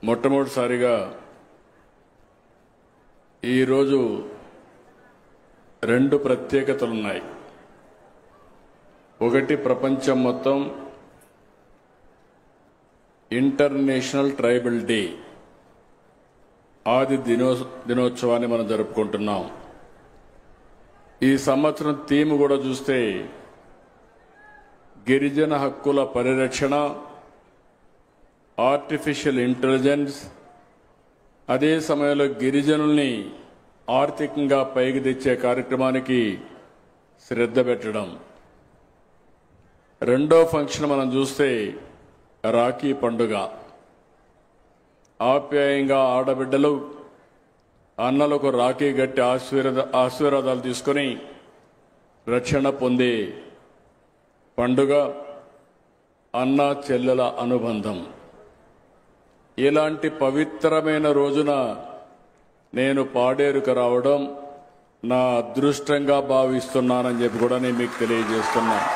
మొట్టమొదటిసారిగా ఈరోజు రెండు ప్రత్యేకతలున్నాయి. ఒకటి, ప్రపంచం మొత్తం ఇంటర్నేషనల్ ట్రైబల్ డే ఆది దినోత్సవాన్ని మనం జరుపుకుంటున్నాం. ఈ సంవత్సరం థీమ్ కూడా చూస్తే గిరిజన హక్కుల పరిరక్షణ, ఆర్టిఫిషియల్ ఇంటెలిజెన్స్, అదే సమయంలో గిరిజనుల్ని ఆర్థికంగా పైకి తెచ్చే కార్యక్రమానికి శ్రద్ధ పెట్టడం. రెండో ఫంక్షన్ మనం చూస్తే రాఖీ పండుగ. ఆప్యాయంగా ఆడబిడ్డలు అన్నలకు రాఖీ గట్టి ఆశీర్వాదాలు తీసుకొని రక్షణ పొందే పండుగ అన్న చెల్లెల అనుబంధం. ఇలాంటి పవిత్రమైన రోజున నేను పాడేరుకు రావడం నా అదృష్టంగా భావిస్తున్నానని చెప్పి కూడా నేను మీకు తెలియజేస్తున్నాను.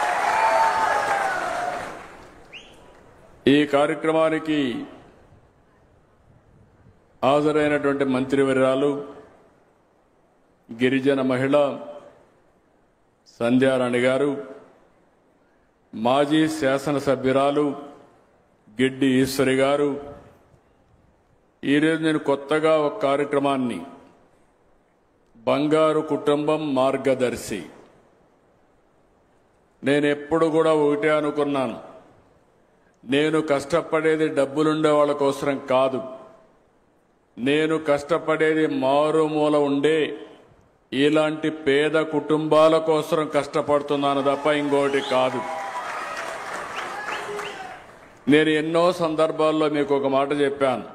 ఈ కార్యక్రమానికి హాజరైనటువంటి మంత్రివర్యాలు, గిరిజన మహిళ సంధ్యారాణి గారు, మాజీ శాసనసభ్యురాలు గిడ్డి ఈశ్వరి గారు, ఈరోజు నేను కొత్తగా ఒక కార్యక్రమాన్ని బంగారు కుటుంబం మార్గదర్శి, నేను ఎప్పుడు కూడా ఒకటే అనుకున్నాను, నేను కష్టపడేది డబ్బులుండే వాళ్ళ కోసం కాదు, నేను కష్టపడేది మారుమూల ఉండే ఇలాంటి పేద కుటుంబాల కోసం కష్టపడుతున్నాను తప్ప ఇంకోటి కాదు. నేను ఎన్నో సందర్భాల్లో మీకు ఒక మాట చెప్పాను,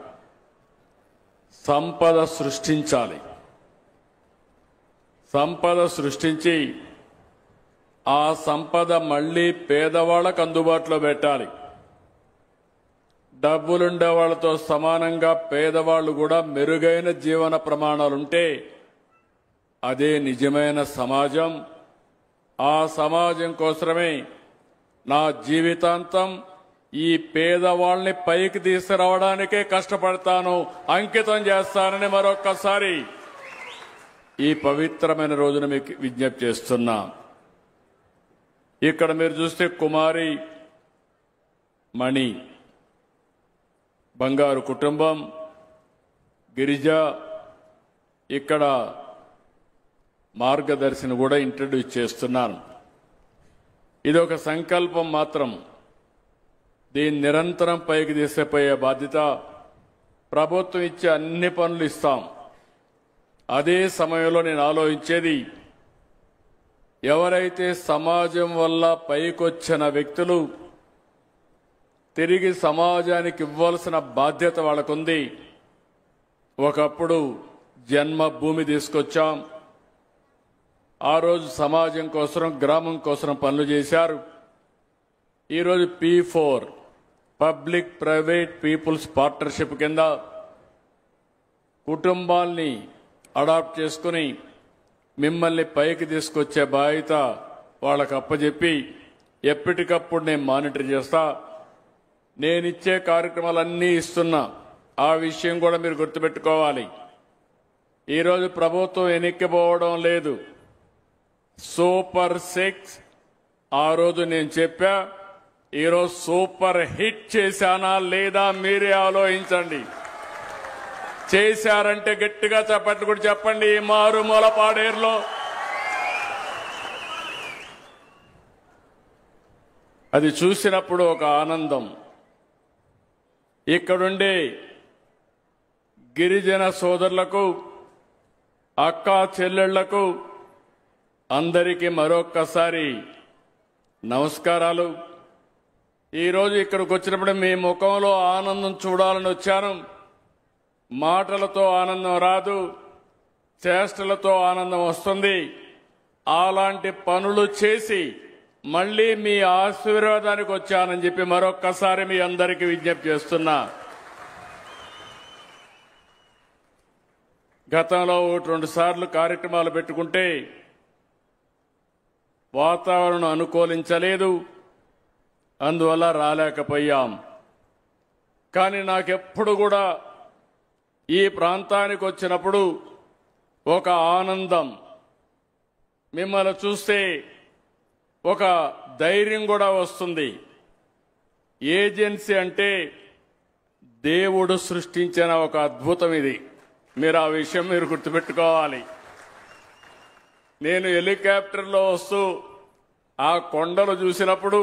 సంపద సృష్టించాలి, సంపద సృష్టించి ఆ సంపద మళ్లీ పేదవాళ్లకు అందుబాటులో పెట్టాలి. డబ్బులుండే వాళ్ళతో సమానంగా పేదవాళ్లు కూడా మెరుగైన జీవన ప్రమాణాలుంటే అదే నిజమైన సమాజం. ఆ సమాజం కోసమే నా జీవితాంతం ఈ పేదవాళ్ళని పైకి తీసుకురావడానికే కష్టపడతాను, అంకితం చేస్తానని మరొక్కసారి ఈ పవిత్రమైన రోజున మీకు విజ్ఞప్తి చేస్తున్నా. ఇక్కడ మీరు చూస్తే కుమారి మణి, బంగారు కుటుంబం, గిరిజ, ఇక్కడ మార్గదర్శిని కూడా ఇంట్రడ్యూస్ చేస్తున్నాను. ఇది ఒక సంకల్పం మాత్రం, దీన్ని నిరంతరం పైకి తీసుకుపోయే బాధ్యత ప్రభుత్వం ఇచ్చే అన్ని పనులు ఇస్తాం. అదే సమయంలో నేను ఆలోచించేది, ఎవరైతే సమాజం వల్ల పైకొచ్చిన వ్యక్తులు తిరిగి సమాజానికి ఇవ్వాల్సిన బాధ్యత వాళ్ళకుంది. ఒకప్పుడు జన్మభూమి తీసుకొచ్చాం, ఆ రోజు సమాజం కోసం, గ్రామం కోసం పనులు చేశారు. ఈరోజు P4 public private peoples partnership కింద కుటుంబాల్ని అడాప్ట్ చేసుకుని మిమ్మల్ని పైకి తీసుకొచ్చే బాధ్యత వాళ్ళకు అప్పచెప్పి ఎప్పటికప్పుడు నేను మానిటర్ చేస్తా. నేనిచ్చే కార్యక్రమాలన్నీ ఇస్తున్నా, ఆ విషయం కూడా మీరు గుర్తుపెట్టుకోవాలి. ఈరోజు ప్రభుత్వం ఎన్నికపోవడం లేదు, సూపర్ 6 ఆ రోజు నేను చెప్పా, ఈరోజు సూపర్ హిట్ చేశానా లేదా మీరే ఆలోచించండి. చేశారంటే గట్టిగా చెప్పండి, కూడా చెప్పండి. ఈ మారుమూల పాడేరులో అది చూసినప్పుడు ఒక ఆనందం. ఇక్కడుండే గిరిజన సోదరులకు, అక్కా చెల్లెళ్లకు అందరికీ మరొక్కసారి నమస్కారాలు. ఈరోజు ఇక్కడికి వచ్చినప్పుడు మీ ముఖంలో ఆనందం చూడాలని వచ్చాను. మాటలతో ఆనందం రాదు, చేష్టలతో ఆనందం వస్తుంది. అలాంటి పనులు చేసి మళ్లీ మీ ఆశీర్వాదానికి వచ్చానని చెప్పి మరొక్కసారి మీ అందరికీ విజ్ఞప్తి చేస్తున్నా. గతంలో 1-2 సార్లు కార్యక్రమాలు పెట్టుకుంటే వాతావరణం అనుకూలించలేదు, అందువల్ల రాలేకపోయాం. కానీ నాకెప్పుడు కూడా ఈ ప్రాంతానికి వచ్చినప్పుడు ఒక ఆనందం, మిమ్మల్ని చూస్తే ఒక ధైర్యం కూడా వస్తుంది. ఏజెన్సీ అంటే దేవుడు సృష్టించిన ఒక అద్భుతం ఇది. మీరు ఆ విషయం మీరు గుర్తుపెట్టుకోవాలి. నేను హెలికాప్టర్లో వస్తూ ఆ కొండలు చూసినప్పుడు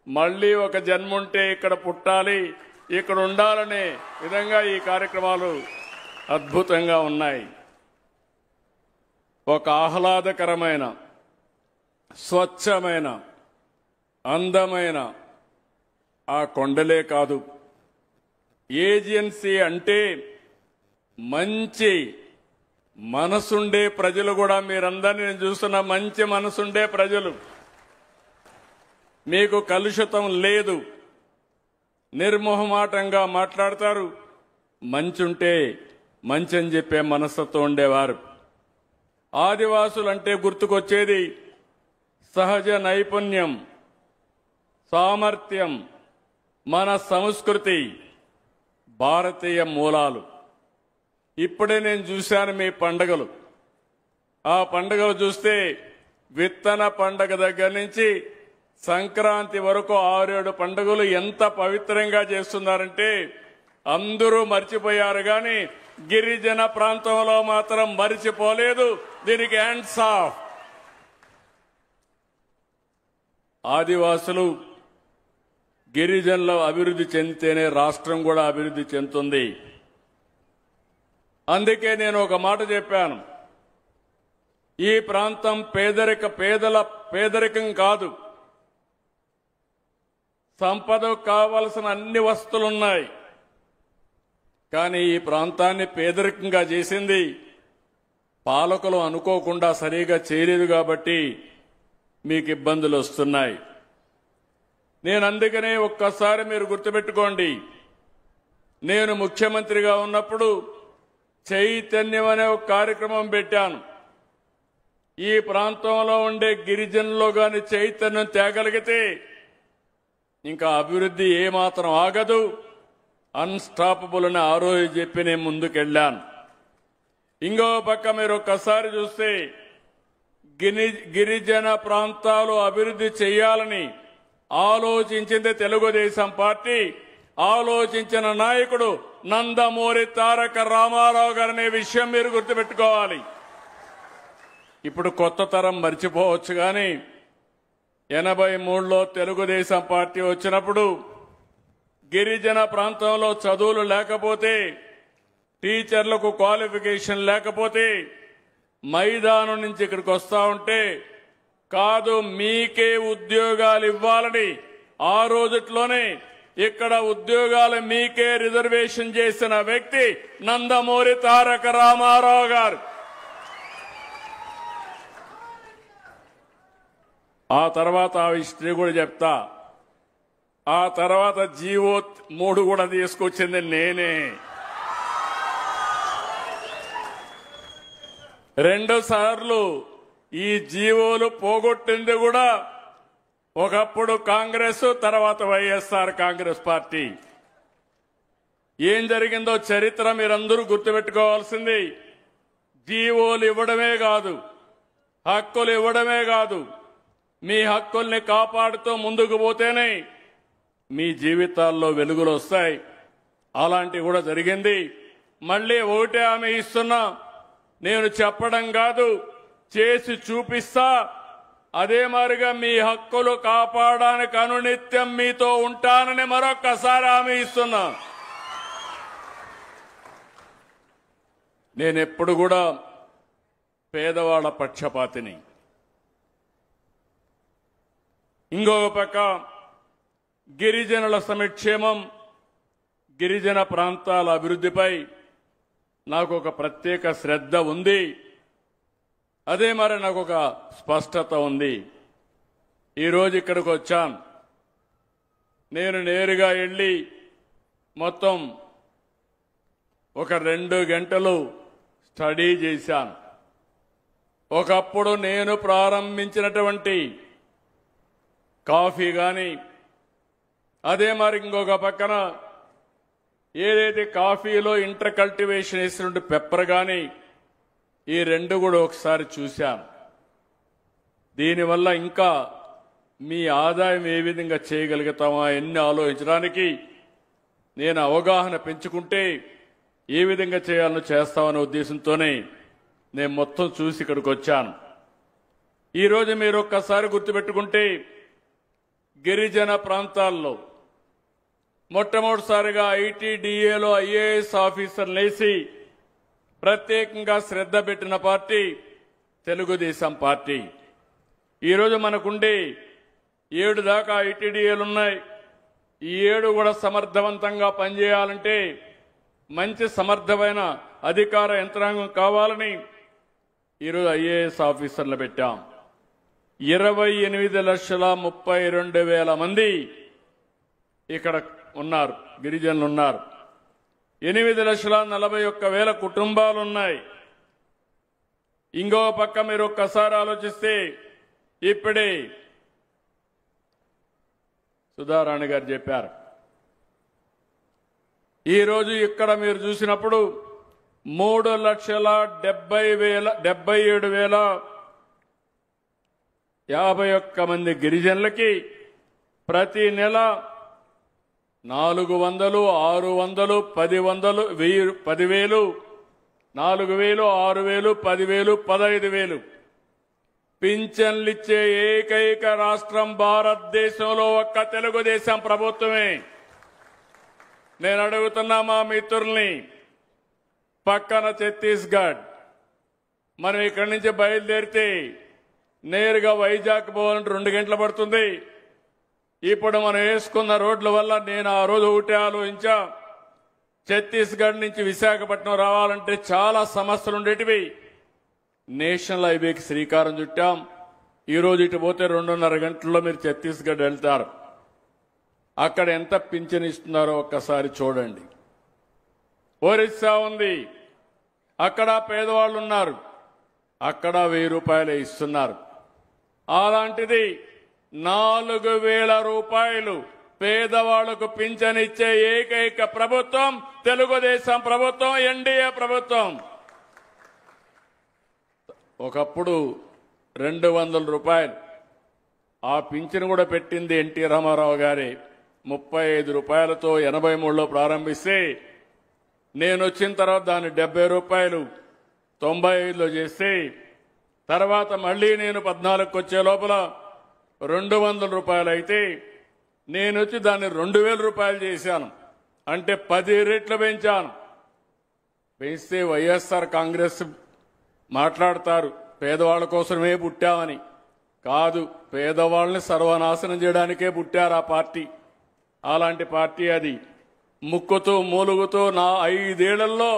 మళ్ళీ ఒక జన్మ ఉంటే ఇక్కడ పుట్టాలి, ఇక్కడ ఉండాలనే విధంగా ఈ కార్యక్రమాలు అద్భుతంగా ఉన్నాయి. ఒక ఆహ్లాదకరమైన, స్వచ్ఛమైన, అందమైన ఆ కొండలే కాదు, ఏజెన్సీ అంటే మంచి మనసుండే ప్రజలు కూడా, మీరందరినీ నేను చూస్తున్న మంచి మనసుండే ప్రజలు. మీకు కలుషితం లేదు, నిర్మోహమాటంగా మాట్లాడతారు, మంచుంటే మంచి అని చెప్పే మనస్తత్వం ఉండేవారు. ఆదివాసులంటే గుర్తుకొచ్చేది సహజ నైపుణ్యం, సామర్థ్యం, మన సంస్కృతి, భారతీయ మూలాలు. ఇప్పుడే నేను చూశాను మీ పండుగలు. ఆ పండుగలు చూస్తే విత్తన పండుగ దగ్గర నుంచి సంక్రాంతి వరకు 6-7 పండుగలు ఎంత పవిత్రంగా చేస్తున్నారంటే అందరూ మర్చిపోయారు, కానీ గిరిజన ప్రాంతంలో మాత్రం మర్చిపోలేదు. దీనికి హ్యాండ్స్ ఆఫ్. ఆదివాసులు, గిరిజనులు అభివృద్ధి చెందితేనే రాష్ట్రం కూడా అభివృద్ధి చెందుతుంది. అందుకే నేను ఒక మాట చెప్పాను, ఈ ప్రాంతం పేదరికం కాదు, సంపదకు కావలసిన అన్ని వస్తువులున్నాయి. కానీ ఈ ప్రాంతాన్ని పేదరికంగా చేసింది పాలకులు అనుకోకుండా సరిగా చేయలేదు కాబట్టి మీకు ఇబ్బందులు వస్తున్నాయి. నేను అందుకనే ఒక్కసారి మీరు గుర్తుపెట్టుకోండి, నేను ముఖ్యమంత్రిగా ఉన్నప్పుడు చైతన్యం అనే ఒక కార్యక్రమం పెట్టాను. ఈ ప్రాంతంలో ఉండే గిరిజనుల్లో గాని చైతన్యం తేగలిగితే ఇంకా అభివృద్ధి ఏమాత్రం ఆగదు, అన్స్టాపబుల్ అని ఆ రోజు చెప్పి నేను ముందుకెళ్లాను. ఇంకో పక్క మీరు ఒక్కసారి చూస్తే గిరిజన ప్రాంతాలు అభివృద్ధి చేయాలని ఆలోచించింది తెలుగుదేశం పార్టీ, ఆలోచించిన నాయకుడు నందమూరి తారక రామారావు గారనే విషయం మీరు గుర్తుపెట్టుకోవాలి. ఇప్పుడు కొత్త తరం మర్చిపోవచ్చు, కానీ 83లో తెలుగుదేశం పార్టీ వచ్చినప్పుడు గిరిజన ప్రాంతంలో చదువులు లేకపోతే, టీచర్లకు క్వాలిఫికేషన్ లేకపోతే మైదానం నుంచి ఇక్కడికి వస్తా ఉంటే కాదు మీకే ఉద్యోగాలు ఇవ్వాలని ఆ రోజుట్లోనే ఇక్కడ ఉద్యోగాలు మీకే రిజర్వేషన్ చేసిన వ్యక్తి నందమూరి తారక రామారావు గారు. ఆ తర్వాత ఆ హిస్టరీ కూడా చెప్తా. ఆ తర్వాత జీవో 3 కూడా తీసుకొచ్చింది నేనే. 2 సార్లు ఈ జీవోలు పోగొట్టింది కూడా ఒకప్పుడు కాంగ్రెస్, తర్వాత వైఎస్ఆర్ కాంగ్రెస్ పార్టీ. ఏం జరిగిందో చరిత్ర మీరందరూ గుర్తుపెట్టుకోవాల్సింది. జీవోలు ఇవ్వడమే కాదు, హక్కులు ఇవ్వడమే కాదు, మీ హక్కుల్ని కాపాడుతూ ముందుకు పోతేనే మీ జీవితాల్లో వెలుగులు వస్తాయి. అలాంటివి కూడా జరిగింది. మళ్ళీ ఒకటే ఆమె ఇస్తున్నా, నేను చెప్పడం కాదు చేసి చూపిస్తా. అదే మాదిరిగా మీ హక్కులు కాపాడడానికి అనునిత్యం మీతో ఉంటానని మరొక్కసారి హామీ ఇస్తున్నా. నేనెప్పుడు కూడా పేదవాళ్ల పక్షపాతిని. ఇంకొక పక్క గిరిజనుల సంక్షేమం, గిరిజన ప్రాంతాల అభివృద్ధిపై నాకు ఒక ప్రత్యేక శ్రద్ధ ఉంది. అదే మరి నాకు ఒక స్పష్టత ఉంది. ఈరోజు ఇక్కడికి వచ్చాను. నేను నేరుగా వెళ్ళి మొత్తం ఒక 2 గంటలు స్టడీ చేశాను. ఒకప్పుడు నేను ప్రారంభించినటువంటి కాఫీ కానీ, అదే మరి ఇంకొక పక్కన ఏదైతే కాఫీలో ఇంటర్ కల్టివేషన్ వేసినట్టు పెప్పర్ కానీ ఈ రెండు కూడా ఒకసారి చూశాను. దీనివల్ల ఇంకా మీ ఆదాయం ఏ విధంగా చేయగలుగుతామా ఎన్ని ఆలోచించడానికి నేను అవగాహన పెంచుకుంటే ఏ విధంగా చేయాలో చేస్తామనే ఉద్దేశంతోనే నేను మొత్తం చూసి ఇక్కడికి వచ్చాను. ఈరోజు మీరు ఒక్కసారి గుర్తుపెట్టుకుంటే గిరిజన ప్రాంతాల్లో మొట్టమొదటిసారిగా ఐటీడీఏలో ఐఏఎస్ ఆఫీసర్లు వేసి ప్రత్యేకంగా శ్రద్ధ పెట్టిన పార్టీ తెలుగుదేశం పార్టీ. ఈరోజు మనకుండే 7 దాకా ఐటీడీఏలున్నాయి. ఈ 7 కూడా సమర్థవంతంగా పనిచేయాలంటే మంచి సమర్థమైన అధికార యంత్రాంగం కావాలని ఈరోజు ఐఏఎస్ ఆఫీసర్లు పెట్టాం. 28,32,000 మంది ఇక్కడ ఉన్నారు, గిరిజనులు ఉన్నారు. 8,41,000 కుటుంబాలు ఉన్నాయి. ఇంకో పక్క మీరు ఒక్కసారి ఆలోచిస్తే ఇప్పుడే సుధారాణి గారు చెప్పారు. ఈరోజు ఇక్కడ మీరు చూసినప్పుడు 3,77,051 మంది గిరిజనులకి ప్రతి నెల 400, 600, 10,000, 10,000, 4,000, 6,000, 10,000, 15,000 పింఛన్లిచ్చే ఏకైక రాష్ట్రం భారతదేశంలో ఒక్క తెలుగుదేశం ప్రభుత్వమే. నేను అడుగుతున్నా మా మిత్రుల్ని, పక్కన ఛత్తీస్గఢ్, మనం ఇక్కడి నుంచి బయలుదేరితే నేరుగా వైజాగ్ పోవాలంటే 2 గంటలు పడుతుంది. ఇప్పుడు మనం వేసుకున్న రోడ్ల వల్ల నేను ఆ రోజు ఒకటే ఆలోచించా, ఛత్తీస్గఢ్ నుంచి విశాఖపట్నం రావాలంటే చాలా సమస్యలు ఉండేటివి. నేషనల్ హైవేకి శ్రీకారం చుట్టాం. ఈరోజు ఇటు పోతే 2.5 గంటల్లో మీరు ఛత్తీస్గఢ్ వెళ్తారు. అక్కడ ఎంత పింఛన్ ఇస్తున్నారో ఒక్కసారి చూడండి. ఒరిస్సా ఉంది, అక్కడ పేదవాళ్ళు ఉన్నారు, అక్కడ 1000 రూపాయలు ఇస్తున్నారు. అలాంటిది 4,000 రూపాయలు పేదవాళ్లకు పింఛన్ ఇచ్చే ఏకైక ప్రభుత్వం తెలుగుదేశం ప్రభుత్వం, ఎన్డీఏ ప్రభుత్వం. ఒకప్పుడు 200 రూపాయలు ఆ పింఛన్ కూడా పెట్టింది ఎన్టీ రామారావు గారి 35 రూపాయలతో 83లో ప్రారంభిస్తే నేను వచ్చిన తర్వాత దాన్ని 70 రూపాయలు 95లో చేస్తే తర్వాత మళ్లీ నేను 14కి వచ్చే లోపల 200 రూపాయలు అయితే నేను వచ్చి దాన్ని 2,000 రూపాయలు చేశాను. అంటే 10 రెట్లు పెంచాను. పెంచితే వైఎస్ఆర్ కాంగ్రెస్ మాట్లాడతారు పేదవాళ్ల కోసమే పుట్టామని. కాదు, పేదవాళ్ళని సర్వనాశనం చేయడానికే పుట్టారు ఆ పార్టీ. అలాంటి పార్టీ అది. ముక్కుతూ మూలుగుతూ నా 5 ఏళ్లలో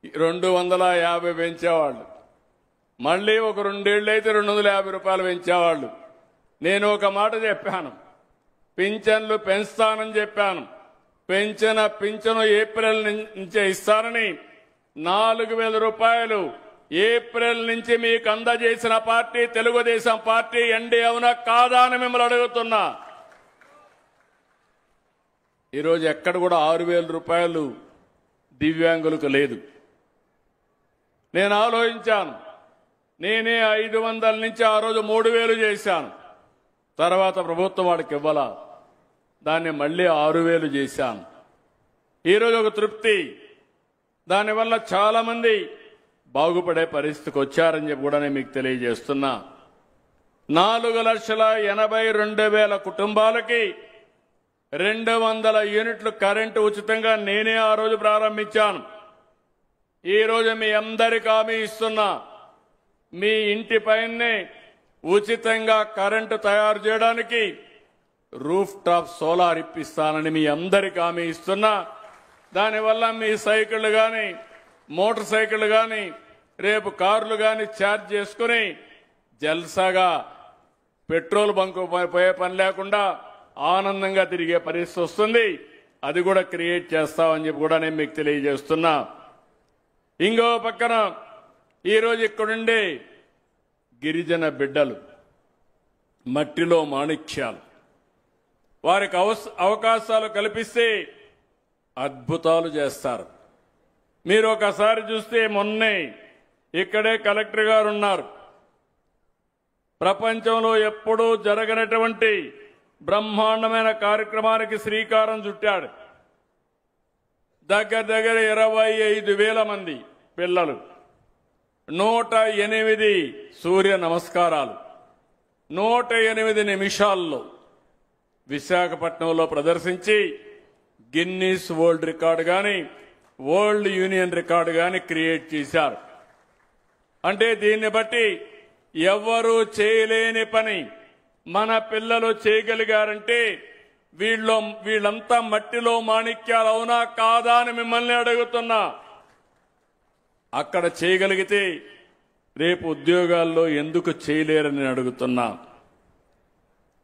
250 పెంచేవాళ్ళు, మళ్లీ ఒక 2 ఏళ్ళు అయితే 250 రూపాయలు పెంచేవాళ్ళు. నేను ఒక మాట చెప్పాను, పింఛన్లు పెంచుతానని చెప్పాను. పింఛను ఏప్రిల్ నుంచే ఇస్తానని 4,000 రూపాయలు ఏప్రిల్ నుంచి మీకు అందజేసిన పార్టీ తెలుగుదేశం పార్టీ. ఎన్డీఏ అవునా కాదా అని మిమ్మల్ని అడుగుతున్నా. ఈరోజు ఎక్కడ కూడా 6,000 రూపాయలు దివ్యాంగులకు లేదు. నేను ఆలోచించాను, నేనే 500 నుంచి ఆ రోజు 3,000 చేశాను. తర్వాత ప్రభుత్వం వాడికి ఇవ్వాలా, దాన్ని మళ్లీ 6,000 చేశాను. ఈరోజు ఒక తృప్తి. దానివల్ల చాలా మంది బాగుపడే పరిస్థితికి వచ్చారని చెప్పి కూడా నేను మీకు తెలియజేస్తున్నా. 4,82,000 కుటుంబాలకి 200 యూనిట్లు కరెంటు ఉచితంగా నేనే ఆ రోజు ప్రారంభించాను. ఈ రోజు మీ అందరికీ హామీ ఇస్తున్నా, మీ ఇంటి పైనే ఉచితంగా కరెంటు తయారు చేయడానికి రూఫ్ టాప్ సోలార్ ఇప్పిస్తానని మీ అందరికీ హామీ ఇస్తున్నా. దానివల్ల మీ సైకిళ్లు కానీ మోటార్ సైకిళ్లు కానీ రేపు కార్లు కానీ ఛార్జ్ చేసుకుని జల్సాగా పెట్రోల్ బంకు పోయే పని లేకుండా ఆనందంగా తిరిగే పరిస్థితి వస్తుంది. అది కూడా క్రియేట్ చేస్తామని చెప్పి కూడా నేను మీకు తెలియజేస్తున్నా. ఇంకో పక్కన ఈరోజు ఇక్కడుండే గిరిజన బిడ్డలు మట్టిలో మాణిక్యాలు, వారికి అవకాశాలు కల్పిస్తే అద్భుతాలు చేస్తారు. మీరు ఒకసారి చూస్తే మొన్నే ఇక్కడే కలెక్టర్ గారు ఉన్నారు. ప్రపంచంలో ఎప్పుడూ జరగనటువంటి బ్రహ్మాండమైన కార్యక్రమానికి శ్రీకారం చుట్టాడు. దగ్గర 25,000 మంది పిల్లలు 108 సూర్య నమస్కారాలు 108 నిమిషాల్లో విశాఖపట్నంలో ప్రదర్శించి గిన్నీస్ వరల్డ్ రికార్డు గాని వరల్డ్ యూనియన్ రికార్డు గాని క్రియేట్ చేశారు. అంటే దీన్ని బట్టి ఎవ్వరూ చేయలేని పని మన పిల్లలు చేయగలిగారంటే వీళ్ళంతా మట్టిలో మాణిక్యాలు అవునా కాదా అని మిమ్మల్ని అడుగుతున్నా. అక్కడ చేయగలిగితే రేపు ఉద్యోగాల్లో ఎందుకు చేయలేరని అడుగుతున్నా.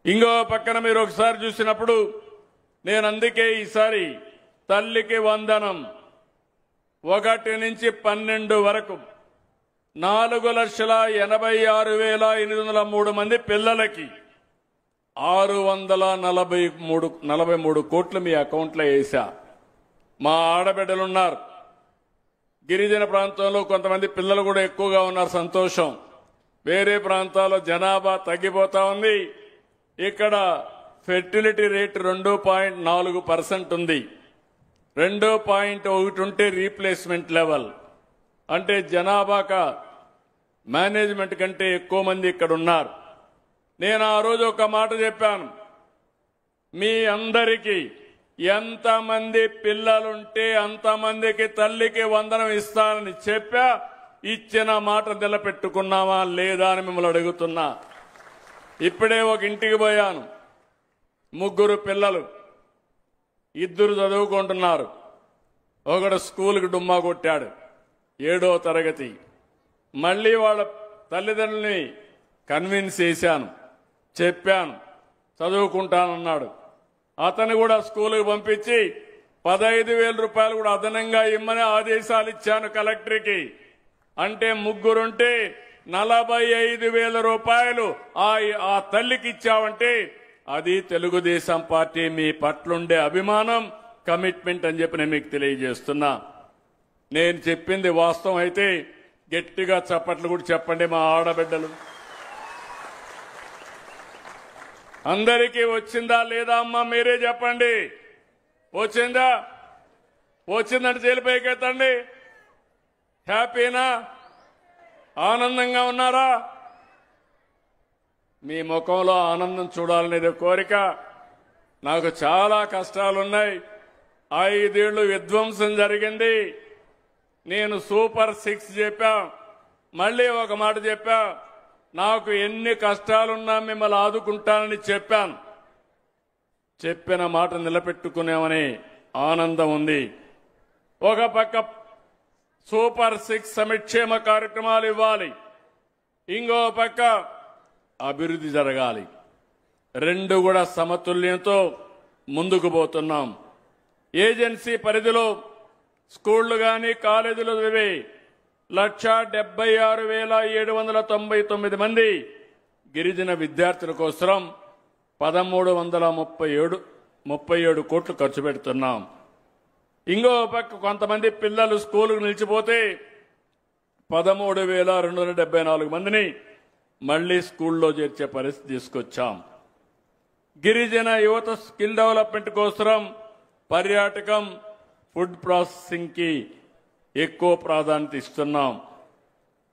ఇంకో పక్కన మీరు ఒకసారి చూసినప్పుడు నేను అందుకే ఈసారి తల్లికి వందనం 1 నుంచి 12 వరకు 4,86,803 మంది పిల్లలకి 643 కోట్లు మీ అకౌంట్లో వేసా. మా ఆడబిడ్డలున్నారు. గిరిజన ప్రాంతంలో కొంతమంది పిల్లలు కూడా ఎక్కువగా ఉన్నారు, సంతోషం. వేరే ప్రాంతాల్లో జనాభా తగ్గిపోతా ఉంది. ఇక్కడ ఫెర్టిలిటీ రేట్ 2.4% ఉంది. 2.1 ఉంటే రీప్లేస్మెంట్ లెవెల్ అంటే జనాభాక మేనేజ్మెంట్ కంటే ఎక్కువ మంది ఇక్కడ ఉన్నారు. నేను ఆ రోజు ఒక మాట చెప్పాను, మీ అందరికీ ఎంతమంది పిల్లలుంటే అంతమందికి తల్లికి వందనం ఇస్తానని చెప్పా. ఇచ్చిన మాట నిలబెట్టుకున్నామా లేదా అని మిమ్మల్ని అడుగుతున్నా. ఇప్పుడే ఒక ఇంటికి పోయాను. 3 పిల్లలు, 2 చదువుకుంటున్నారు. ఒకడు స్కూల్కి డుమ్మా కొట్టాడు, 7వ తరగతి. మళ్ళీ వాళ్ళ తల్లిదండ్రుల్ని కన్విన్స్ చేశాను, చెప్పాను, చదువుకుంటానన్నాడు. అతను కూడా స్కూల్కి పంపించి 15,000 రూపాయలు కూడా అదనంగా ఇమ్మని ఆదేశాలు ఇచ్చాను కలెక్టర్కి. అంటే 3 ఉంటే 45,000 రూపాయలు ఆ తల్లికి ఇచ్చావంటే అది తెలుగుదేశం పార్టీ మీ పట్లుండే అభిమానం, కమిట్మెంట్ అని చెప్పి నేను మీకు తెలియజేస్తున్నా. నేను చెప్పింది వాస్తవం అయితే గట్టిగా చప్పట్లు కూడా చెప్పండి మా ఆడబిడ్డలు. అందరికీ వచ్చిందా లేదా అమ్మా మీరే చెప్పండి. వచ్చిందా? వచ్చిందంటే చేలిపైకెత్తండి. హ్యాపీనా? ఆనందంగా ఉన్నారా? మీ ముఖంలో ఆనందం చూడాలనేది కోరిక. నాకు చాలా కష్టాలున్నాయి. 5 ఏళ్లు విధ్వంసం జరిగింది. నేను సూపర్ 6 చెప్పా. మళ్ళీ ఒక మాట చెప్పా, నాకు ఎన్ని కష్టాలున్నా మిమ్మల్ని ఆదుకుంటానని చెప్పాను. చెప్పిన మాట నిలబెట్టుకునేమని ఆనందం ఉంది. ఒక పక్క సూపర్ 6 సంక్షేమ కార్యక్రమాలు ఇవ్వాలి, ఇంకో పక్క అభివృద్ధి జరగాలి. 2 కూడా సమతుల్యంతో ముందుకు పోతున్నాం. ఏజెన్సీ పరిధిలో స్కూళ్లు గాని కాలేజీలు చదివే 1,76,799 మంది గిరిజన విద్యార్థుల కోసం 1,337 కోట్లు ఖర్చు పెడుతున్నాం. ఇంకో పక్క కొంతమంది పిల్లలు స్కూలుకు నిలిచిపోతే 13,274 మందిని మళ్లీ స్కూల్లో చేర్చే పరిస్థితి తీసుకొచ్చాం. గిరిజన యువత స్కిల్ డెవలప్మెంట్ కోసం పర్యాటకం, ఫుడ్ ప్రాసెసింగ్ కి ఎక్కువ ప్రాధాన్యత ఇస్తున్నాం.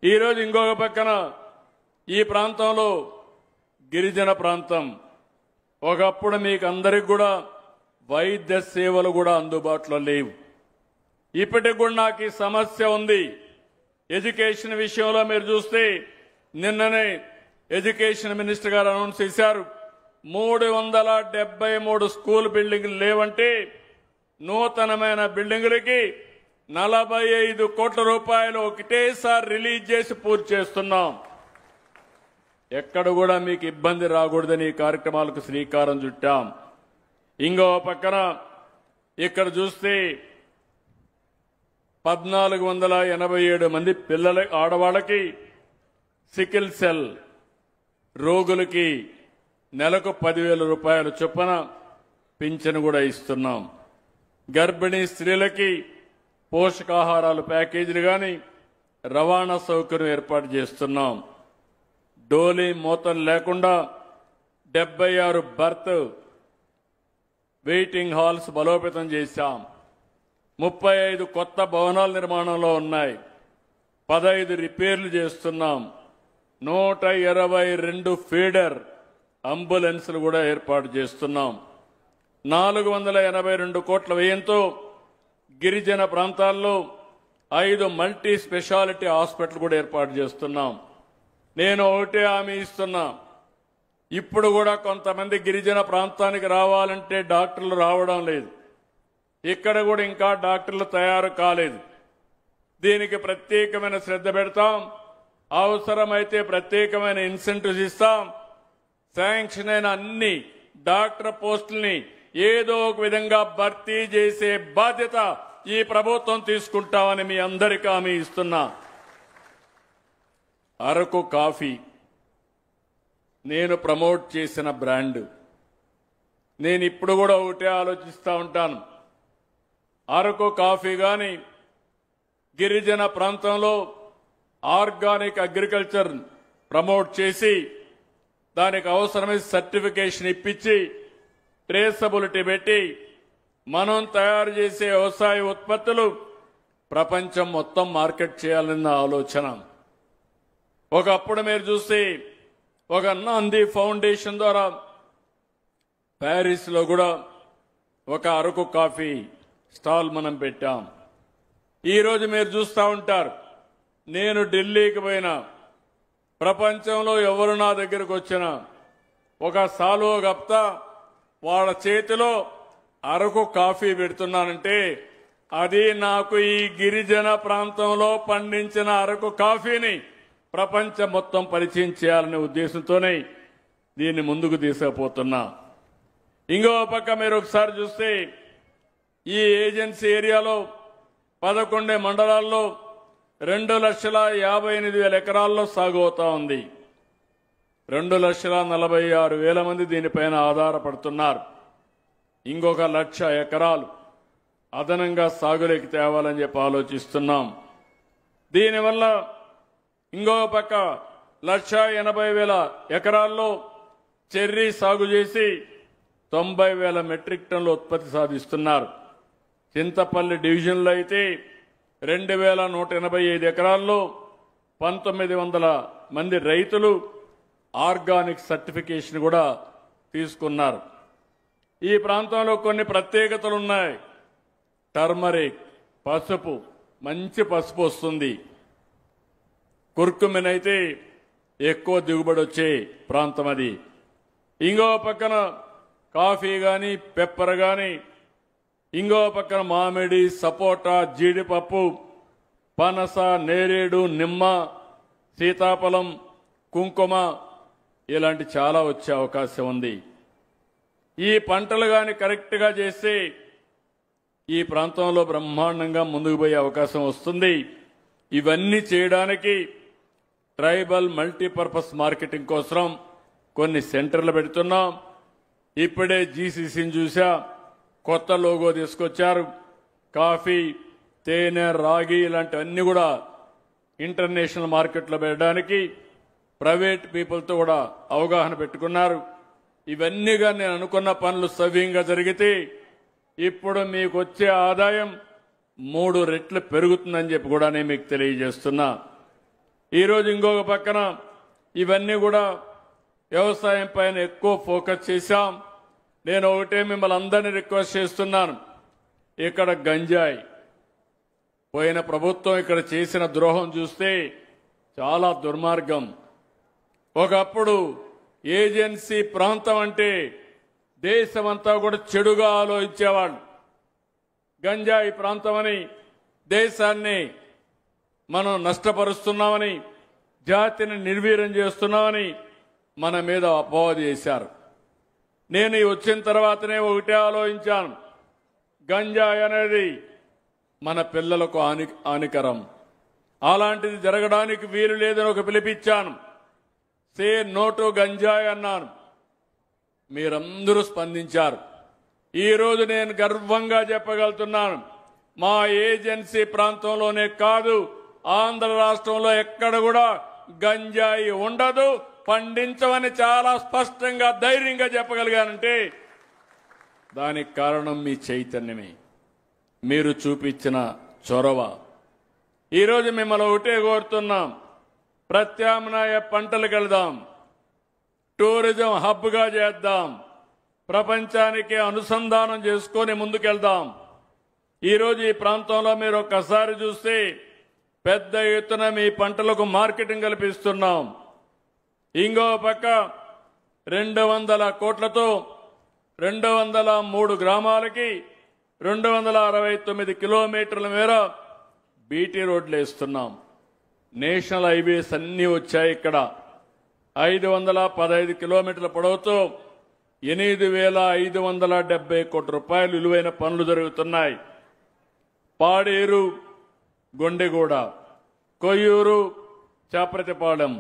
ఈరోజు ఇంకొక పక్కన ఈ ప్రాంతంలో గిరిజన ప్రాంతం, ఒకప్పుడు మీకు అందరికి కూడా వైద్య సేవలు కూడా అందుబాటులో లేవు. ఇప్పటికి కూడా నాకు ఈ సమస్య ఉంది. ఎడ్యుకేషన్ విషయంలో మీరు చూస్తే నిన్ననే ఎడ్యుకేషన్ మినిస్టర్ గారు అనౌన్స్ చేశారు, 373 స్కూల్ బిల్డింగ్లు లేవంటే నూతనమైన బిల్డింగులకి 45 కోట్ల రూపాయలు ఒకటేసారి రిలీజ్ చేసి పూర్తి చేస్తున్నాం. ఎక్కడ కూడా మీకు ఇబ్బంది రాకూడదని ఈ కార్యక్రమాలకు శ్రీకారం చుట్టాం. ఇంకో పక్కన ఇక్కడ చూస్తే 1,487 మంది పిల్లల ఆడవాళ్ళకి సికిల్ సెల్ రోగులకి నెలకు 10,000 రూపాయల చొప్పున పింఛను కూడా ఇస్తున్నాం. గర్భిణీ స్త్రీలకి పోషకాహారాలు ప్యాకేజీలు కానీ రవాణా సౌకర్యం ఏర్పాటు చేస్తున్నాం. డోలీ మూతలు లేకుండా 76 బర్త్ వెయిటింగ్ హాల్స్ బలోపేతం చేశాం. 35 కొత్త భవనాల నిర్మాణంలో ఉన్నాయి. 15 రిపేర్లు చేస్తున్నాం. 122 ఫీడర్ అంబులెన్స్లు కూడా ఏర్పాటు చేస్తున్నాం. 482 కోట్ల వ్యయంతో గిరిజన ప్రాంతాల్లో 5 మల్టీ స్పెషాలిటీ హాస్పిటల్ కూడా ఏర్పాటు చేస్తున్నాం. నేను ఒకటే హామీ ఇస్తున్నా, ఇప్పుడు కూడా కొంతమంది గిరిజన ప్రాంతానికి రావాలంటే డాక్టర్లు రావడం లేదు. ఇక్కడ కూడా ఇంకా డాక్టర్లు తయారు కాలేదు. దీనికి ప్రత్యేకమైన శ్రద్ధ పెడతాం. అవసరమైతే ప్రత్యేకమైన ఇన్సెంటివ్స్ ఇస్తాం. శాంక్షన్ అయిన అన్ని డాక్టర్ పోస్టుల్ని ఏదో ఒక విధంగా భర్తీ చేసే బాధ్యత ఈ ప్రభుత్వం తీసుకుంటామని మీ అందరికీ హామీ ఇస్తున్నా. అరకు కాఫీ నేను ప్రమోట్ చేసిన బ్రాండ్. నేను ఇప్పుడు కూడా ఒకటే ఆలోచిస్తూ ఉంటాను. అరకు కాఫీ కానీ గిరిజన ప్రాంతంలో ఆర్గానిక్ అగ్రికల్చర్ ప్రమోట్ చేసి దానికి అవసరమైన సర్టిఫికేషన్ ఇప్పించి ట్రేసబిలిటీ పెట్టి మనం తయారు చేసే వ్యవసాయ ఉత్పత్తులు ప్రపంచం మొత్తం మార్కెట్ చేయాలన్న ఆలోచన. ఒకప్పుడు మీరు చూస్తే ఒక నాంది ఫౌండేషన్ ద్వారా ప్యారిస్లో కూడా ఒక అరకు కాఫీ స్టాల్ మనం పెట్టాం. ఈరోజు మీరు చూస్తూ ఉంటారు, నేను ఢిల్లీకి పోయినా ప్రపంచంలో ఎవరు నా దగ్గరకు వచ్చినా ఒక సాలువ గప్తా వాళ్ళ చేతిలో అరకు కాఫీ పెడుతున్నానంటే అది నాకు ఈ గిరిజన ప్రాంతంలో పండించిన అరకు కాఫీని ప్రపంచం మొత్తం పరిచయం చేయాలనే ఉద్దేశంతోనే దీన్ని ముందుకు తీసుకుపోతున్నా. ఇంకో పక్క మీరు ఒకసారి చూస్తే ఈ ఏజెన్సీ ఏరియాలో 11 మండలాల్లో 2,58,000 ఎకరాల్లో సాగు అవుతా ఉంది. 2,46,000 మంది దీనిపైన ఆధారపడుతున్నారు. ఇంకొక 1,00,000 ఎకరాలు అదనంగా సాగులోకి తేవాలని చెప్పి ఆలోచిస్తున్నాం. దీనివల్ల ఇంకో పక్క 1,80,000 ఎకరాల్లో చెర్రీ సాగు చేసి 90,000 మెట్రిక్ టన్నుల ఉత్పత్తి సాధిస్తున్నారు. చింతపల్లి డివిజన్లో అయితే 2,185 ఎకరాల్లో 1,900 మంది రైతులు ఆర్గానిక్ సర్టిఫికేషన్ కూడా తీసుకున్నారు. ఈ ప్రాంతంలో కొన్ని ప్రత్యేకతలు ఉన్నాయి. టర్మరిక్ పసుపు, మంచి పసుపు వస్తుంది. కుర్కుమిన్ అయితే ఎక్కువ దిగుబడి వచ్చే ప్రాంతం అది. ఇంకో పక్కన కాఫీ కానీ పెప్పర్ కానీ, ఇంకో పక్కన మామిడి, సపోటా, జీడిపప్పు, పనస, నేరేడు, నిమ్మ, సీతాఫలం, కుంకుమ ఇలాంటి చాలా వచ్చే అవకాశం ఉంది. ఈ పంటలు కానీ కరెక్ట్గా చేస్తే ఈ ప్రాంతంలో బ్రహ్మాండంగా ముందుకు పోయే అవకాశం వస్తుంది. ఇవన్నీ చేయడానికి ట్రైబల్ మల్టీపర్పస్ మార్కెటింగ్ కోసం కొన్ని సెంటర్లు పెడుతున్నాం. ఇప్పుడే జీసీసీని చూసా, కొత్త లోగో తీసుకొచ్చారు. కాఫీ, తేనె, రాగి ఇలాంటివన్నీ కూడా ఇంటర్నేషనల్ మార్కెట్లో పెట్టడానికి ప్రైవేట్ పీపుల్తో కూడా అవగాహన పెట్టుకున్నారు. ఇవన్నీగా నేను అనుకున్న పనులు సవ్యంగా జరిగితే ఇప్పుడు మీకు వచ్చే ఆదాయం 3 రెట్లు పెరుగుతుందని చెప్పి కూడా నేను మీకు తెలియజేస్తున్నా. ఈరోజు ఇంకొక పక్కన ఇవన్నీ కూడా వ్యవసాయం పైన ఎక్కువ ఫోకస్ చేశాం. నేను ఒకటే మిమ్మల్ని అందరినీ రిక్వెస్ట్ చేస్తున్నాను, ఇక్కడ గంజాయి పోయిన ప్రభుత్వం ఇక్కడ చేసిన ద్రోహం చూస్తే చాలా దుర్మార్గం. ఒకప్పుడు ఏజెన్సీ ప్రాంతం అంటే దేశమంతా కూడా చెడుగా ఆలోచించేవాళ్ళు. గంజాయి ప్రాంతమని, దేశాన్ని మనం నష్టపరుస్తున్నామని, జాతిని నిర్వీర్యం చేస్తున్నామని మన మీద అపవాదు చేశారు. నేను వచ్చిన తర్వాతనే ఒకటే ఆలోచించాను, గంజాయి అనేది మన పిల్లలకు హానికరం, అలాంటిది జరగడానికి వీలు లేదని ఒక పిలిపించాను. సే నో టు గంజాయి అన్నాను. మీరందరూ స్పందించారు. ఈ రోజు నేను గర్వంగా చెప్పగలుగుతున్నాను, మా ఏజెన్సీ ప్రాంతంలోనే కాదు ఆంధ్ర రాష్ట్రంలో ఎక్కడ కూడా గంజాయి ఉండదు, పండించమని చాలా స్పష్టంగా ధైర్యంగా చెప్పగలిగానంటే దానికి కారణం మీ చైతన్యమే, మీరు చూపించిన చొరవ. ఈరోజు మిమ్మల్ని ఒకటే కోరుతున్నాం, ప్రత్యామ్నాయ పంటలకు వెళ్దాం, టూరిజం హబ్గా చేద్దాం, ప్రపంచానికి అనుసంధానం చేసుకొని ముందుకెళ్దాం. ఈరోజు ఈ ప్రాంతంలో మీరు ఒక్కసారి చూస్తే పెద్ద ఎత్తున మీ పంటలకు మార్కెటింగ్ కల్పిస్తున్నాం. ఇంకో పక్క 200 కోట్లతో 203 గ్రామాలకి 269 కిలోమీటర్ల మేర బీటీ రోడ్లు వేస్తున్నాం. నేషనల్ హైవేస్ అన్నీ వచ్చాయి. ఇక్కడ 515 కిలోమీటర్ల పొడవుతో 8,570 కోట్ల రూపాయలు విలువైన పనులు జరుగుతున్నాయి. పాడేరు, గొండెగూడ, కొయ్యూరు, చాప్రతిపాలెం,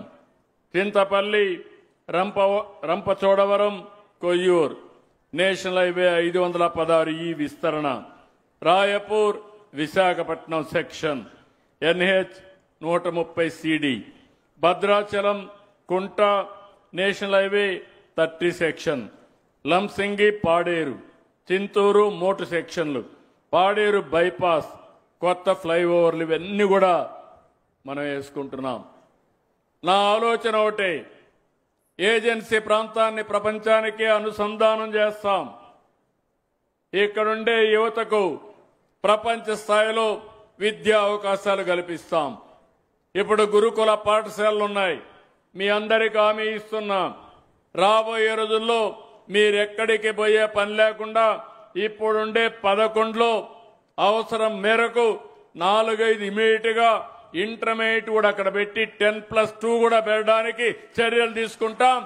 చింతపల్లి, రంపచోడవరం, కొయ్యూరు నేషనల్ హైవే 516 ఈ విస్తరణ, Raipur, Visakhapatnam section NH 130 CD, Bhadrachalam, Kunta national highway 30 section, Lambasingi, Paderu, Chinturu 3 సెక్షన్లు, పాడేరు బైపాస్, కొత్త ఫ్లైఓవర్లు, ఇవన్నీ కూడా మనం వేసుకుంటున్నాం. నా ఆలోచన ఒకటే, ఏజెన్సీ ప్రాంతాన్ని ప్రపంచానికి అనుసంధానం చేస్తాం. ఇక్కడుండే యువతకు ప్రపంచ స్థాయిలో విద్యా అవకాశాలు కల్పిస్తాం. ఇప్పుడు గురుకుల పాఠశాలలు ఉన్నాయి. మీ అందరికీ హామీ ఇస్తున్నాం, రాబోయే రోజుల్లో మీరెక్కడికి పోయే పని లేకుండా ఇప్పుడుండే 11లో అవసరం మేరకు 4-5 ఇమీడియట్ గా ఇంటర్మీడియట్ కూడా అక్కడ పెట్టి 10+2 కూడా పెట్టడానికి చర్యలు తీసుకుంటాం.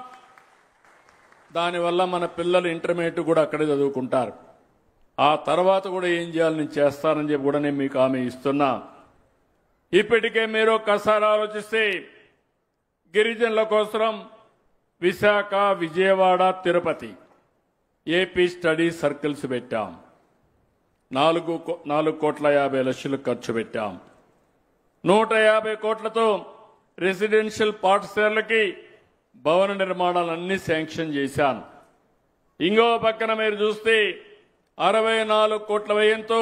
దానివల్ల మన పిల్లలు ఇంటర్మీడియట్ కూడా అక్కడే చదువుకుంటారు. ఆ తర్వాత కూడా ఏం చేయాలని నేను చేస్తానని చెప్పి కూడా నేను మీకు హామీ ఇస్తున్నా. ఇప్పటికే మీరు ఒక్కసారి ఆలోచిస్తే గిరిజనుల కోసం Visakha, Vijayawada, Tirupati AP study circles పెట్టాం. 4,50,00,000 ఖర్చు పెట్టాం. 150 కోట్లతో రెసిడెన్షియల్ పాఠశాలకి భవన నిర్మాణాలన్నీ శాంక్షన్ చేశాను. ఇంకో పక్కన మీరు చూస్తే 64 కోట్ల వ్యయంతో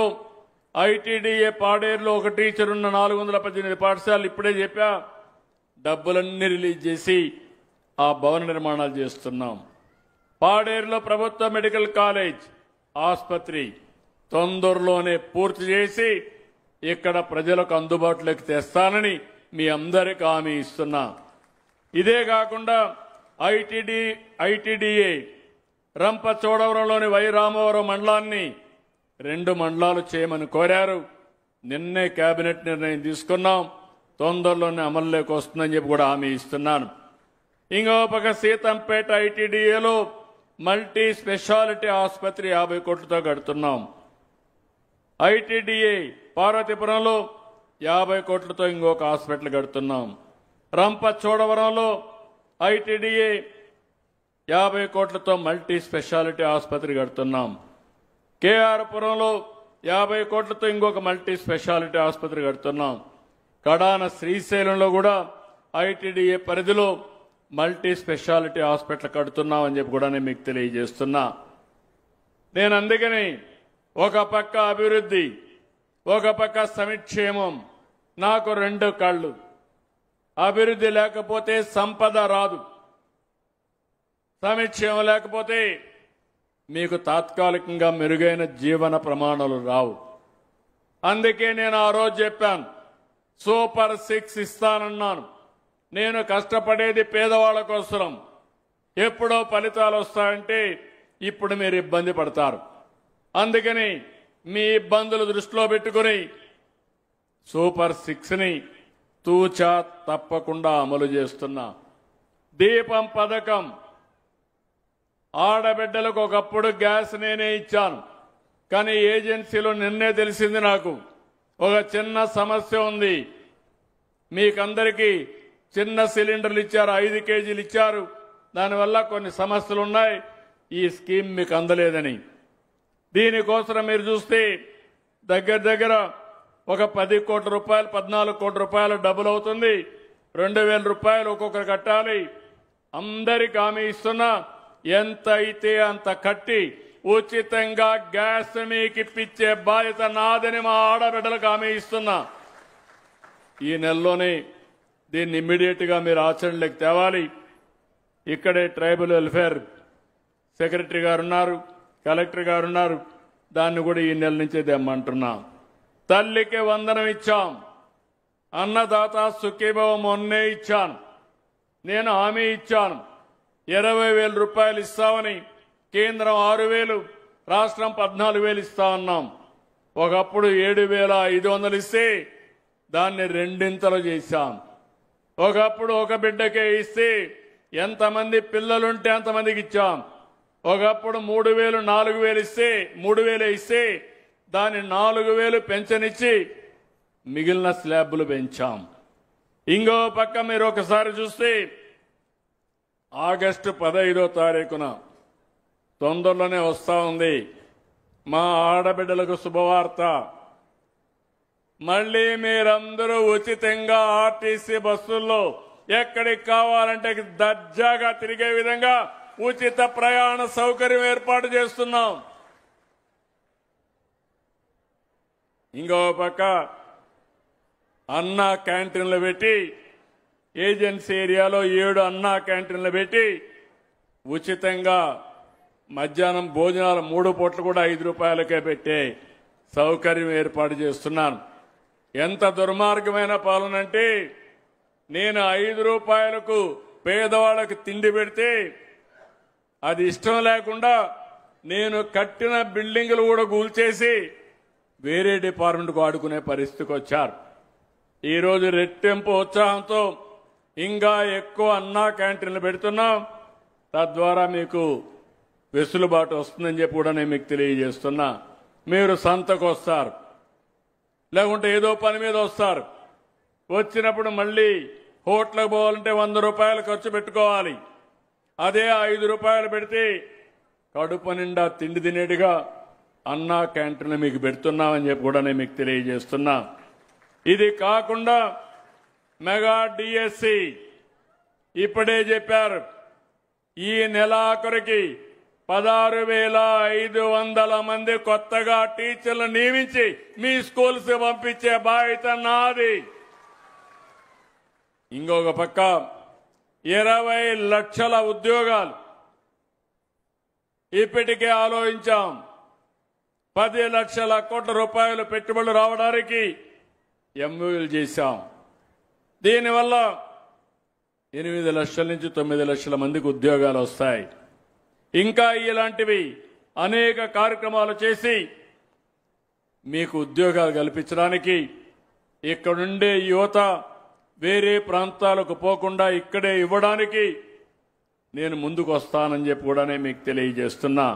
ఐటీడీఏ పాడేరులో ఒక టీచర్ ఉన్న 418 పాఠశాలలు ఇప్పుడే చెప్పా, డబ్బులన్నీ రిలీజ్ చేసి ఆ భవన నిర్మాణాలు చేస్తున్నాం. పాడేరులో ప్రభుత్వ మెడికల్ కాలేజ్, ఆసుపత్రి తొందరలోనే పూర్తి చేసి ఇక్కడ ప్రజలకు అందుబాటులోకి తెస్తానని మీ అందరికీ హామీ ఇస్తున్నా. ఇదే కాకుండా ఐటీడీఏ రంపచోడవరంలోని రామవరం మండలాన్ని 2 మండలాలు చేయమని కోరారు. నిన్నే కేబినెట్ నిర్ణయం తీసుకున్నాం, తొందరలోనే అమల్లోకి వస్తుందని చెప్పి కూడా హామీ ఇస్తున్నాను. ఇంకో పక్క సీతంపేట ఐటీడీఏలో మల్టీ స్పెషాలిటీ ఆసుపత్రి 50 కోట్లతో కడుతున్నాం. ఐటీడీఏ పార్వతీపురంలో 50 కోట్లతో ఇంకొక హాస్పిటల్ కడుతున్నాం. రంపచోడవరంలో ఐటీడీఏ 50 కోట్లతో మల్టీ స్పెషాలిటీ ఆసుపత్రి కడుతున్నాం. కేఆర్ పురంలో 50 కోట్లతో ఇంకొక మల్టీ స్పెషాలిటీ ఆసుపత్రి కడుతున్నాం. కడాన శ్రీశైలంలో కూడా ఐటీడీఏ పరిధిలో మల్టీ స్పెషాలిటీ హాస్పిటల్ కడుతున్నామని చెప్పి కూడా నేను మీకు తెలియజేస్తున్నా. నేను అందుకని ఒక పక్క అభివృద్ధి, ఒక పక్క సంక్షేమం, నాకు 2 కళ్ళు. అభివృద్ధి లేకపోతే సంపద రాదు, సంక్షేమం లేకపోతే మీకు తాత్కాలికంగా మెరుగైన జీవన ప్రమాణాలు రావు. అందుకే నేను ఆ రోజు చెప్పాను, సూపర్ 6 ఇస్తానన్నాను. నేను కష్టపడేది పేదవాళ్ల కోసం. ఎప్పుడో ఫలితాలు వస్తాయంటే ఇప్పుడు మీరు ఇబ్బంది పడతారు. అందుకని మీ ఇబ్బందులు దృష్టిలో పెట్టుకుని సూపర్ 6ని తూచా తప్పకుండా అమలు చేస్తున్నా. దీపం పథకం, ఆడబిడ్డలకు ఒకప్పుడు గ్యాస్ నేనే ఇచ్చాను, కానీ ఏజెన్సీలో నిన్నే తెలిసింది నాకు ఒక చిన్న సమస్య ఉంది. మీకందరికీ చిన్న సిలిండర్లు ఇచ్చారు, 5 కేజీలు ఇచ్చారు, దానివల్ల కొన్ని సమస్యలు ఉన్నాయి, ఈ స్కీమ్ మీకు అందలేదని. దీనికోసం మీరు చూస్తే దగ్గర ఒక 10 కోట్ల రూపాయలు 14 కోట్ల రూపాయలు డబ్బులు అవుతుంది. 2,000 రూపాయలు ఒక్కొక్కరు కట్టాలి. అందరికి హామీ ఇస్తున్నా, ఎంత అయితే అంత కట్టి ఉచితంగా గ్యాస్ మీకు ఇప్పించే బాధ్యత నాదని మా ఆడబిడ్డలకు హామీ ఇస్తున్నా. ఈ నెలలోనే దీన్ని ఇమ్మీడియట్ గా మీరు ఆచరణలోకి తేవాలి. ఇక్కడే ట్రైబల్ వెల్ఫేర్ సెక్రటరీ గారు ఉన్నారు, కలెక్టర్ గారు ఉన్నారు. దాన్ని కూడా ఈ నెల నుంచే తెమ్మంటున్నా. తల్లికి వందనం ఇచ్చాం, అన్నదాత సుఖీభవ మొన్నే ఇచ్చాను. నేను హామీ ఇచ్చాను 20,000 రూపాయలు ఇస్తామని. కేంద్రం 6,000, రాష్ట్రం 14,000 ఇస్తా ఉన్నాం. ఒకప్పుడు 7,500 ఇస్తే దాన్ని రెండింతలు చేశాం. ఒకప్పుడు ఒక బిడ్డకే ఇస్తే ఎంతమంది పిల్లలుంటే అంతమందికి ఇచ్చాం. ఒకప్పుడు 3,000, 4,000 ఇస్తే 3,000 ఇస్తే దాన్ని 4,000 పెంచనిచ్చి మిగిలిన స్లాబ్లు పెంచాం. ఇంకో పక్క మీరు ఒకసారి చూస్తే ఆగస్టు 15వ తారీఖున తొందరలోనే వస్తా ఉంది మా ఆడబిడ్డలకు శుభవార్త. మళ్లీ మీరందరూ ఉచితంగా ఆర్టీసీ బస్సుల్లో ఎక్కడికి కావాలంటే దర్జాగా తిరిగే విధంగా ఉచిత ప్రయాణ సౌకర్యం ఏర్పాటు చేస్తున్నాం. ఇంకో పక్క అన్నా క్యాంటీన్లు పెట్టి, ఏజెన్సీ ఏరియాలో 7 అన్నా క్యాంటీన్లు పెట్టి ఉచితంగా మధ్యాహ్నం భోజనాలు 3 పూటలు కూడా 5 రూపాయలకే పెట్టే సౌకర్యం ఏర్పాటు చేస్తున్నాను. ఎంత దుర్మార్గమైన పాలన అంటే, నేను 5 రూపాయలకు పేదవాళ్ళకు తిండి పెడితే అది ఇష్టం లేకుండా నేను కట్టిన బిల్డింగులు కూడా కూల్చేసి వేరే డిపార్ట్మెంట్కు ఆడుకునే పరిస్థితికి వచ్చారు. ఈరోజు రెట్టింపు ఉత్సాహంతో ఇంకా ఎక్కువ అన్నా క్యాంటీన్లు పెడుతున్నాం. తద్వారా మీకు వెసులుబాటు వస్తుందని చెప్పి కూడా నేను మీకు తెలియజేస్తున్నా. మీరు సంతకు వస్తారు, లేకుంటే ఏదో పని మీద వస్తారు. వచ్చినప్పుడు మళ్ళీ హోటల్కి పోవాలంటే 100 రూపాయలు ఖర్చు పెట్టుకోవాలి. అదే 5 రూపాయలు పెడితే కడుపు నిండా తిండి తినేట్టుగా అన్నా క్యాంటీన్లు మీకు పెడుతున్నామని చెప్పి కూడా నేను మీకు తెలియజేస్తున్నా. ఇది కాకుండా మెగా డిఎస్సి ఇప్పుడే చెప్పారు, ఈ నెలాఖరికి 16,500 మంది కొత్తగా టీచర్లు నియమించి మీ స్కూల్స్ పంపించే బాధ్యత నాది. ఇంకొక పక్క 20 లక్షల ఉద్యోగాలు ఇప్పటికే ఆలోచించాం. 10 లక్షల కోట్ల రూపాయలు పెట్టుబడులు రావడానికి ఎంఓయూలు చేశాం. దీనివల్ల 8 లక్షల నుంచి 9 లక్షల మందికి ఉద్యోగాలు వస్తాయి. ఇంకా ఇలాంటివి అనేక కార్యక్రమాలు చేసి మీకు ఉద్యోగాలు కల్పించడానికి, ఇక్కడుండే యువత వేరే ప్రాంతాలకు పోకుండా ఇక్కడే ఇవ్వడానికి నేను ముందుకు వస్తానని చెప్పి కూడా నేను మీకు తెలియజేస్తున్నా.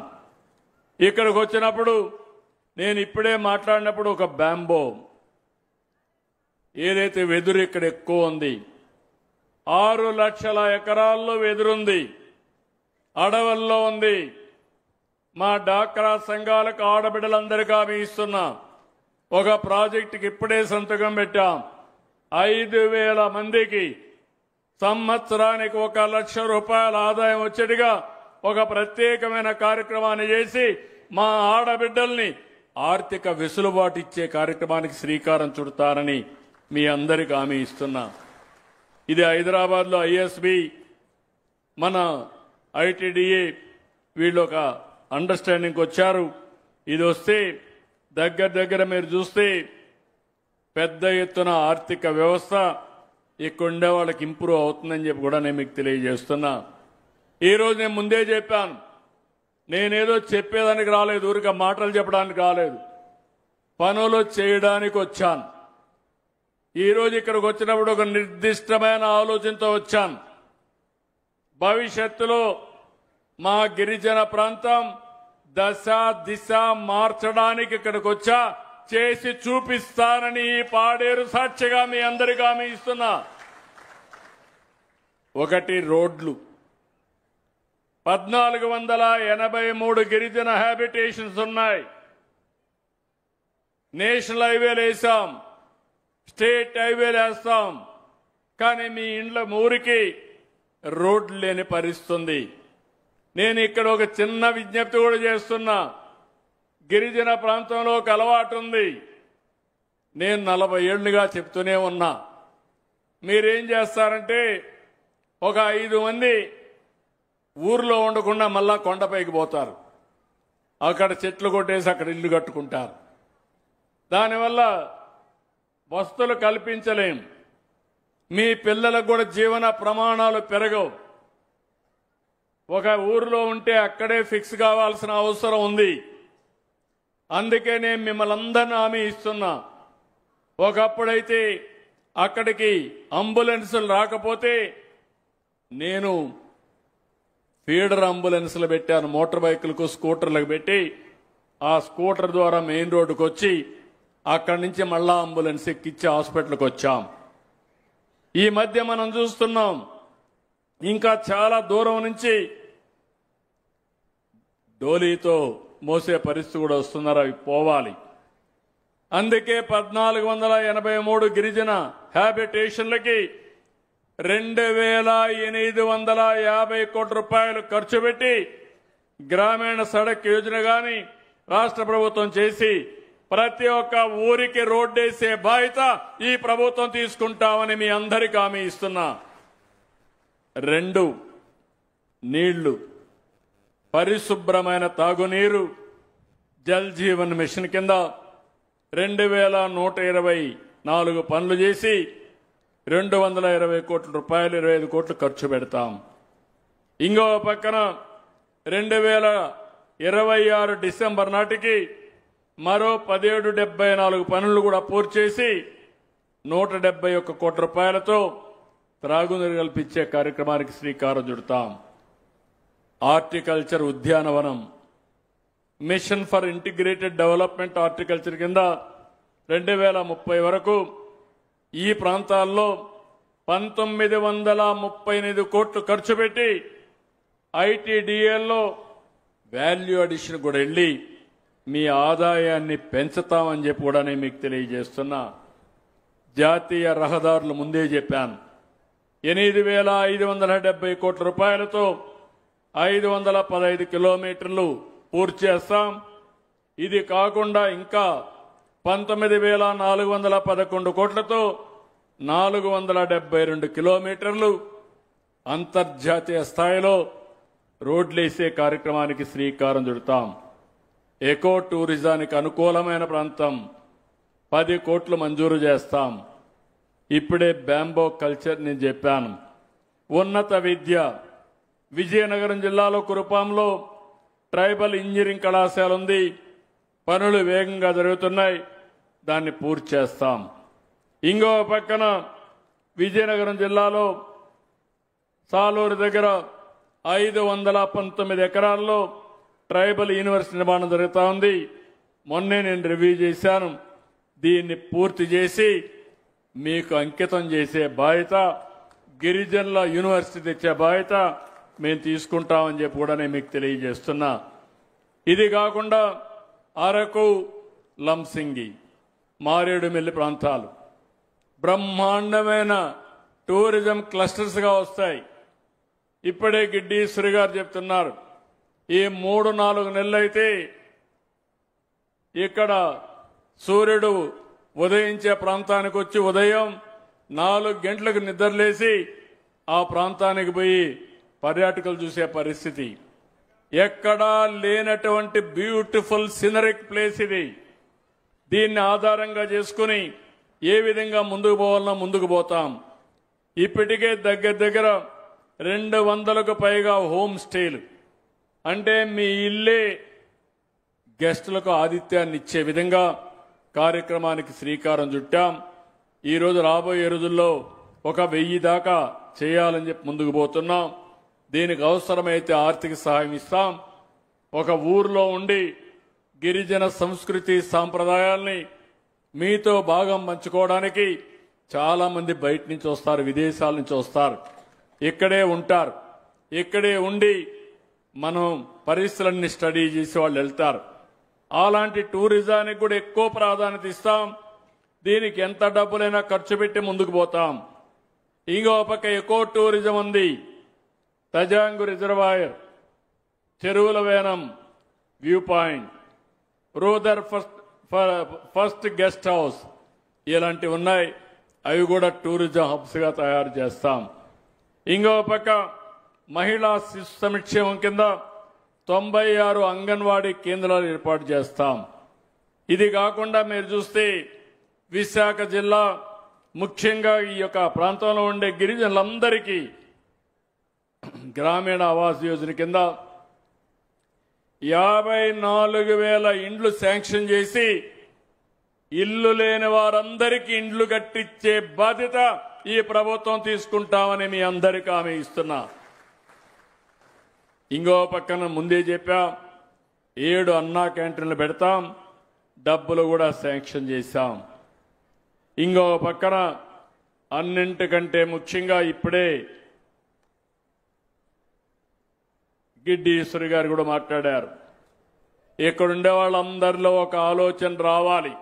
ఇక్కడికి వచ్చినప్పుడు నేను ఇప్పుడే మాట్లాడినప్పుడు ఒక బ్యాంబో ఏదైతే వెదురు ఇక్కడ ఎక్కువ ఉంది, 6 లక్షల ఎకరాల్లో వెదురుంది, అడవుల్లో ఉంది. మా డాక్రా సంఘాలకు ఆడబిడ్డలందరికీ హామీ ఇస్తున్నా. ఒక ప్రాజెక్టుకి ఇప్పుడే సంతకం పెట్టాం. 5,000 మందికి సంవత్సరానికి 1 లక్ష రూపాయల ఆదాయం వచ్చేట్టుగా ఒక ప్రత్యేకమైన కార్యక్రమాన్ని చేసి మా ఆడబిడ్డల్ని ఆర్థిక వెసులుబాటు ఇచ్చే కార్యక్రమానికి శ్రీకారం చుడతారని మీ అందరికీ హామీ ఇస్తున్నా. ఇది హైదరాబాద్లో ఐఎస్బి, మన ఐటీడీఏ వీళ్ళు ఒక అండర్స్టాండింగ్కి వచ్చారు. ఇది వస్తే దగ్గర మీరు చూస్తే పెద్ద ఎత్తున ఆర్థిక వ్యవస్థ ఇక్కడ ఉండే వాళ్ళకి ఇంప్రూవ్ అవుతుందని చెప్పి కూడా నేను మీకు తెలియజేస్తున్నా. ఈరోజు నేను ముందే చెప్పాను, నేనేదో చెప్పేదానికి రాలేదు, ఊరిక మాటలు చెప్పడానికి రాలేదు, పనులు చేయడానికి వచ్చాను. ఈరోజు ఇక్కడికి వచ్చినప్పుడు ఒక నిర్దిష్టమైన ఆలోచనతో వచ్చాను. భవిష్యత్తులో మా గిరిజన ప్రాంతం దశ దిశ మార్చడానికి ఇక్కడికి వచ్చా, చేసి చూపిస్తానని ఈ పాడేరు సాక్షిగా మీ అందరికీ హామీ ఇస్తున్నా. ఒకటి రోడ్లు, 1483 గిరిజన హ్యాబిటేషన్స్ ఉన్నాయి. నేషనల్ హైవేలు వేసాం, స్టేట్ హైవేలు వేస్తాం, కానీ మీ ఇండ్ల ఊరికి రోడ్లు లేని పరిస్థితి. నేను ఇక్కడ ఒక చిన్న విజ్ఞప్తి కూడా చేస్తున్నా. గిరిజన ప్రాంతంలో ఒక అలవాటు ఉంది. నేను 40 ఏళ్లుగా చెప్తూనే ఉన్నా. మీరేం చేస్తారంటే ఒక 5 మంది ఊర్లో ఉండకుండా మళ్ళా కొండపైకి పోతారు. అక్కడ చెట్లు కొట్టేసి అక్కడ ఇల్లు కట్టుకుంటారు. దానివల్ల వసతులు కల్పించలేం. మీ పిల్లలకు కూడా జీవన ప్రమాణాలు పెరగవు. ఒక ఊరిలో ఉంటే అక్కడే ఫిక్స్ కావాల్సిన అవసరం ఉంది. అందుకే నేను మిమ్మల్ని అందరినీ హామీ ఇస్తున్నా. ఒకప్పుడైతే అక్కడికి అంబులెన్సులు రాకపోతే నేను ఫీడర్ అంబులెన్సులు పెట్టాను. మోటార్ బైకులకు స్కూటర్లకు పెట్టి ఆ స్కూటర్ ద్వారా మెయిన్ రోడ్డుకు వచ్చి అక్కడి నుంచి మళ్ళా అంబులెన్స్ ఎక్కించి హాస్పిటల్కి వచ్చాం. ఈ మధ్య మనం చూస్తున్నాం ఇంకా చాలా దూరం నుంచి డోలీతో మోసే పరిస్థితి కూడా వస్తున్నారు. అవి పోవాలి. అందుకే 1483 గిరిజన హ్యాబిటేషన్లకి 2850 కోట్ల రూపాయలు ఖర్చు పెట్టి గ్రామీణ సడక్ యోజన గాని రాష్ట్ర ప్రభుత్వం చేసి ప్రతి ఒక్క ఊరికి రోడ్డేసే బాధ్యత ఈ ప్రభుత్వం తీసుకుంటామని మీ అందరికీ హామీ ఇస్తున్నా. 2 నీళ్లు, పరిశుభ్రమైన తాగునీరు, జల్ జీవన్ మిషన్ కింద 2124 పనులు చేసి 220 కోట్ల రూపాయలు 25 కోట్లు ఖర్చు పెడతాం. ఇంకో పక్కన 2026 డిసెంబర్ నాటికి మరో 1774 పనులు కూడా పూర్తి చేసి 171 కోట్ల రూపాయలతో త్రాగునీరు కల్పించే కార్యక్రమానికి శ్రీకారం చుడతాం. హార్టికల్చర్ ఉద్యానవనం mission for integrated development horticulture కింద 2030 వరకు ఈ ప్రాంతాల్లో 1938 కోట్లు ఖర్చు పెట్టి ఐటీడీఏల్లో వాల్యూ అడిషన్ కూడా వెళ్ళి మీ ఆదాయాన్ని పెంచుతామని చెప్పి కూడా నేను మీకు తెలియజేస్తున్నా. జాతీయ రహదారులు ముందే చెప్పాను. 8570 కోట్ల రూపాయలతో 515 కిలోమీటర్లు పూర్తి చేస్తాం. ఇది కాకుండా ఇంకా 19,411 కోట్లతో 472 కిలోమీటర్లు అంతర్జాతీయ స్థాయిలో రోడ్లేసే కార్యక్రమానికి శ్రీకారం చుడతాం. ఎకో టూరిజానికి అనుకూలమైన ప్రాంతం 10 కోట్లు మంజూరు చేస్తాం. ఇప్పుడే బ్యాంబో కల్చర్ నేను చెప్పాను. ఉన్నత విద్య విజయనగరం జిల్లాలో కురుపాంలో ట్రైబల్ ఇంజనీరింగ్ కళాశాల ఉంది. పనులు వేగంగా జరుగుతున్నాయి. దాన్ని పూర్తి చేస్తాం. ఇంకో పక్కన విజయనగరం జిల్లాలో సాలూరు దగ్గర 519 ఎకరాల్లో ట్రైబల్ యూనివర్సిటీ నిర్మాణం జరుగుతూ ఉంది. మొన్నే నేను రివ్యూ చేశాను. దీన్ని పూర్తి చేసి మీకు అంకితం చేసే బాధ్యత, గిరిజనుల యూనివర్సిటీ తెచ్చే బాధ్యత మేము తీసుకుంటామని చెప్పి కూడా నేను మీకు తెలియజేస్తున్నా. ఇది కాకుండా అరకు, లంసింగి, మారేడుమిల్లి ప్రాంతాలు బ్రహ్మాండమైన టూరిజం క్లస్టర్స్గా వస్తాయి. ఇప్పుడే గిడ్డీశ్వరి గారు చెప్తున్నారు. ఈ 3-4 నెలలైతే ఇక్కడ సూర్యుడు ఉదయించే ప్రాంతానికి వచ్చి ఉదయం 4 గంటలకు నిద్రలేసి ఆ ప్రాంతానికి పోయి పర్యాటకులు చూసే పరిస్థితి. ఎక్కడా లేనటువంటి బ్యూటిఫుల్ సినరిక్ ప్లేస్ ఇది. దీన్ని ఆధారంగా చేసుకుని ఏ విధంగా ముందుకు పోవాలన్నా ముందుకు పోతాం. ఇప్పటికే దగ్గర 200కు పైగా హోమ్ స్టేలు, అంటే మీ ఇల్లే గెస్టులకు ఆతిథ్యాన్ని ఇచ్చే విధంగా కార్యక్రమానికి శ్రీకారం చుట్టాం. ఈరోజు రాబోయే రోజుల్లో 1000 దాకా చేయాలని చెప్పి ముందుకు పోతున్నాం. దీనికి అవసరమైతే ఆర్థిక సహాయం ఇస్తాం. ఒక ఊర్లో ఉండి గిరిజన సంస్కృతి సాంప్రదాయాల్ని మీతో భాగం పంచుకోవడానికి చాలా మంది బయట నుంచి వస్తారు, విదేశాల నుంచి వస్తారు, ఇక్కడే ఉంటారు. ఇక్కడే ఉండి మనం పరిస్థితులన్నీ స్టడీ చేసి వాళ్ళు వెళ్తారు. అలాంటి టూరిజానికి కూడా ఎక్కువ ప్రాధాన్యత ఇస్తాం. దీనికి ఎంత డబ్బులైనా ఖర్చు పెట్టి ముందుకు పోతాం. ఇంకో పక్క ఎకో టూరిజం ఉంది. తజాంగు రిజర్వాయర్, చెరువుల వేనం వ్యూ పాయింట్, రూదర్ ఫస్ట్ గెస్ట్ హౌస్ ఇలాంటివి ఉన్నాయి. అవి కూడా టూరిజం హబ్స్గా తయారు చేస్తాం. ఇంకో పక్క మహిళా శిశు సంక్షేమం కింద 96 అంగన్వాడీ కేంద్రాలు ఏర్పాటు చేస్తాం. ఇది కాకుండా మీరు చూస్తే విశాఖ జిల్లా ముఖ్యంగా ఈ యొక్క ప్రాంతంలో ఉండే గిరిజనులందరికీ గ్రామీణ ఆవాస్ యోజన కింద 54,000 ఇండ్లు శాంక్షన్ చేసి ఇల్లు లేని వారందరికీ ఇండ్లు కట్టించే బాధ్యత ఈ ప్రభుత్వం తీసుకుంటామని మీ అందరికీ హామీ ఇస్తున్నా. ఇంకో పక్కన ముందే చెప్పా 7 అన్నా క్యాంటీన్లు పెడతాం, డబ్బులు కూడా శాంక్షన్ చేశాం. ఇంకో పక్కన అన్నింటికంటే ముఖ్యంగా ఇప్పుడే గిడ్డి ఈశ్వరి గారు కూడా మాట్లాడారు. ఇక్కడుండే వాళ్ళందరిలో ఒక ఆలోచన రావాలి.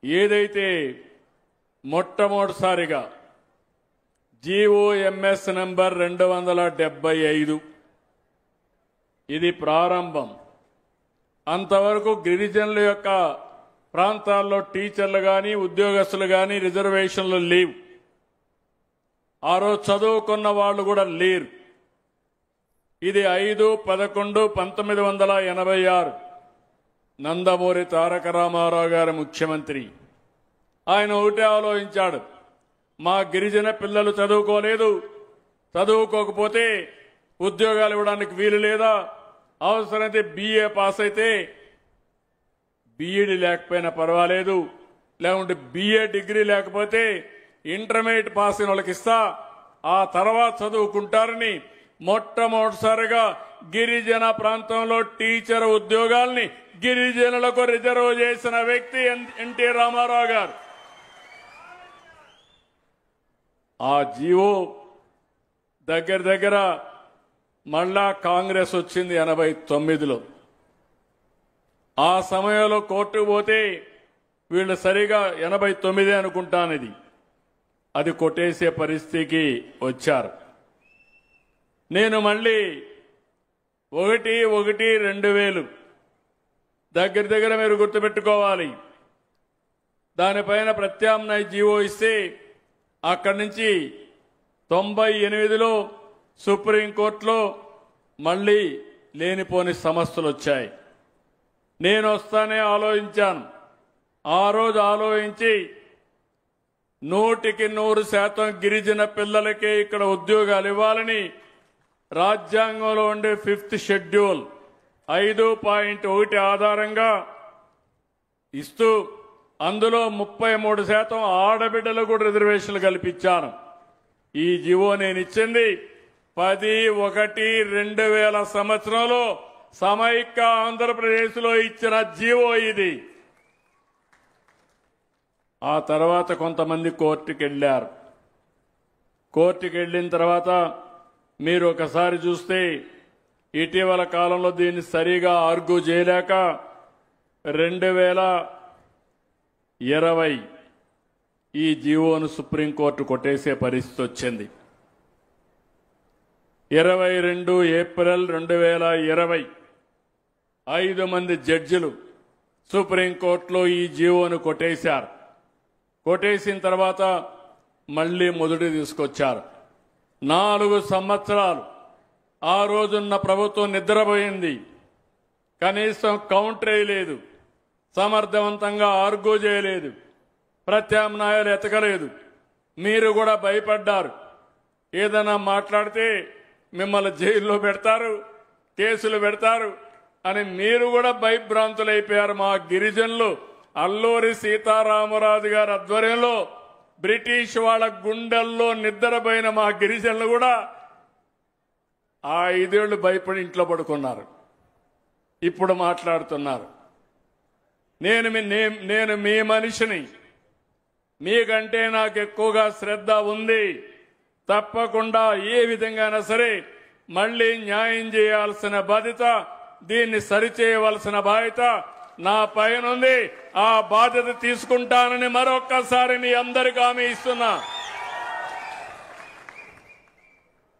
ఏదైతే మొట్టమొదటిసారిగా GOMS నంబర్ 275 ఇది ప్రారంభం. అంతవరకు గిరిజనుల యొక్క ప్రాంతాల్లో టీచర్లు కానీ ఉద్యోగస్తులు కానీ రిజర్వేషన్లు లేవు. ఆ రోజు చదువుకున్న వాళ్ళు కూడా లేరు. ఇది 5/11/1986 నందమూరి తారక రామారావు గారు ముఖ్యమంత్రి. ఆయన ఒకటే ఆలోచించాడు, మా గిరిజన పిల్లలు చదువుకోలేదు, చదువుకోకపోతే ఉద్యోగాలు ఇవ్వడానికి వీలు లేదా, అవసరమైతే BA పాస్ అయితే BEd లేకపోయినా పర్వాలేదు, లేకుంటే BA డిగ్రీ లేకపోతే ఇంటర్మీడియట్ పాస్ అయిన వాళ్ళకి ఇస్తా, ఆ తర్వాత చదువుకుంటారని మొట్టమొదటిసారిగా గిరిజన ప్రాంతంలో టీచర్ ఉద్యోగాల్ని గిరిజనులకు రిజర్వ్ చేసిన వ్యక్తి ఎన్టీ రామారావు గారు. ఆ జీవో దగ్గర మళ్ళా కాంగ్రెస్ వచ్చింది 89లో. ఆ సమయంలో కోర్టుకు పోతే వీళ్ళు సరిగా 89 అనుకుంటానిది, అది కొట్టేసే పరిస్థితికి వచ్చారు. నేను మళ్ళీ 1/1/2000 దగ్గర మీరు గుర్తుపెట్టుకోవాలి. దానిపైన ప్రత్యామ్నాయ జీవో ఇస్తే అక్కడి నుంచి 98లో సుప్రీంకోర్టులో మళ్ళీ లేనిపోని సమస్యలు వచ్చాయి. నేను వస్తానే ఆలోచించాను. ఆ రోజు ఆలోచించి 100% గిరిజన పిల్లలకే ఇక్కడ ఉద్యోగాలు ఇవ్వాలని రాజ్యాంగంలో ఉండే 5th షెడ్యూల్ 5.1 ఆధారంగా ఇస్తూ అందులో 33% ఆడబిడ్డలకు కూడా రిజర్వేషన్లు కల్పించాను. ఈ జీవో నేను ఇచ్చింది 10/1/2000 సంవత్సరంలో సమైక్య ఆంధ్రప్రదేశ్లో ఇచ్చిన జీవో ఇది. ఆ తర్వాత కొంతమంది కోర్టుకు వెళ్ళారు. కోర్టుకు వెళ్ళిన తర్వాత మీరు ఒకసారి చూస్తే ఇటీవల కాలంలో దీన్ని సరిగా ఆర్గ్యూ చేయలేక 2020 ఈ జీవోను సుప్రీంకోర్టు కొట్టేసే పరిస్థితి వచ్చింది. 22 ఏప్రిల్ 2020 5 మంది జడ్జిలు సుప్రీంకోర్టులో ఈ జీవోను కొట్టేశారు. కొట్టేసిన తర్వాత మళ్లీ మొదటి తీసుకొచ్చారు. 4 సంవత్సరాలు ఆ రోజున్న ప్రభుత్వం నిద్రపోయింది. కనీసం కౌంటర్ వేయలేదు, సమర్థవంతంగా ఆర్గ్యూ చేయలేదు, ప్రత్యామ్నాయాలు ఎతకలేదు. మీరు కూడా భయపడ్డారు. ఏదైనా మాట్లాడితే మిమ్మల్ని జైల్లో పెడతారు, కేసులు పెడతారు అని మీరు కూడా భయభ్రాంతులైపోయారు. మా గిరిజనులు అల్లూరి సీతారామరాజు గారి ఆధ్వర్యంలో బ్రిటిష్ వాళ్ళ గుండెల్లో నిద్రపోయిన మా గిరిజనులు కూడా ఆ 5 ఏళ్లు భయపడి ఇంట్లో పడుకున్నారు. ఇప్పుడు మాట్లాడుతున్నారు. నేను మీ మనిషిని, మీకంటే నాకు ఎక్కువగా శ్రద్ధ ఉంది. తప్పకుండా ఏ విధంగానైనా సరే మళ్ళీ న్యాయం చేయాల్సిన బాధ్యత, దీన్ని సరిచేయవలసిన బాధ్యత నా పైన ఉంది. ఆ బాధ్యత తీసుకుంటానని మరొక్కసారి మీ అందరికీ హామీ ఇస్తున్నా.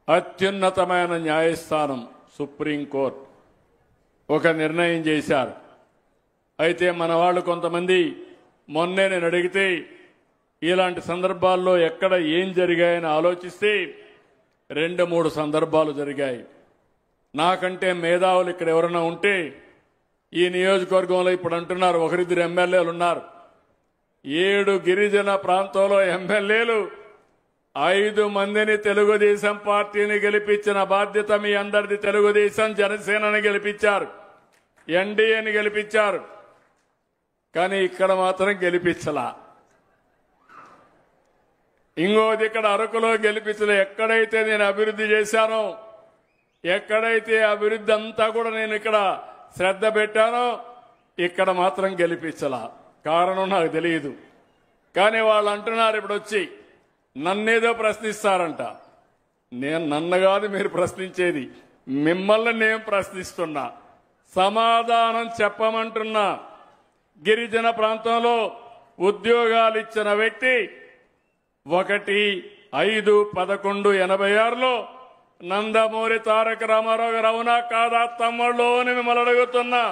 అత్యున్నతమైన న్యాయస్థానం సుప్రీంకోర్టు ఒక నిర్ణయం చేశారు. అయితే మన వాళ్ళు కొంతమంది మొన్నే నేను అడిగితే ఇలాంటి సందర్భాల్లో ఎక్కడ ఏం జరిగాయని ఆలోచిస్తే 2-3 సందర్భాలు జరిగాయి. నాకంటే మేధావులు ఇక్కడ ఎవరైనా ఉంటే ఈ నియోజకవర్గంలో ఇప్పుడు అంటున్నారు 1-2 ఎమ్మెల్యేలు ఉన్నారు. 7 గిరిజన ప్రాంతంలో ఎమ్మెల్యేలు 5 మందిని తెలుగుదేశం పార్టీని గెలిపించిన బాధ్యత మీ అందరిది. తెలుగుదేశం జనసేనని గెలిపించారు, ఎన్డీఏని గెలిపించారు, కానీ ఇక్కడ మాత్రం గెలిపించలా. ఇంకోది ఇక్కడ అరకులో గెలిపించలే. ఎక్కడైతే నేను అభివృద్ధి చేశానో, ఎక్కడైతే అభివృద్ధి అంతా కూడా నేను ఇక్కడ శ్రద్ధ పెట్టానో ఇక్కడ మాత్రం గెలిపించలా. కారణం నాకు తెలియదు. కానీ వాళ్ళు అంటున్నారు ఇప్పుడు వచ్చి నన్నేదో ప్రశ్నిస్తారంట. నన్ను కాదు మీరు ప్రశ్నించేది, మిమ్మల్ని నేను ప్రశ్నిస్తున్నా, సమాధానం చెప్పమంటున్నా. గిరిజన ప్రాంతంలో ఉద్యోగాలు ఇచ్చిన వ్యక్తి 1-5-11-86లో నందమూరి తారక రామారావు గారు. అవునా కాదా తమ్ముళ్ళు అని మిమ్మల్ని అడుగుతున్నా.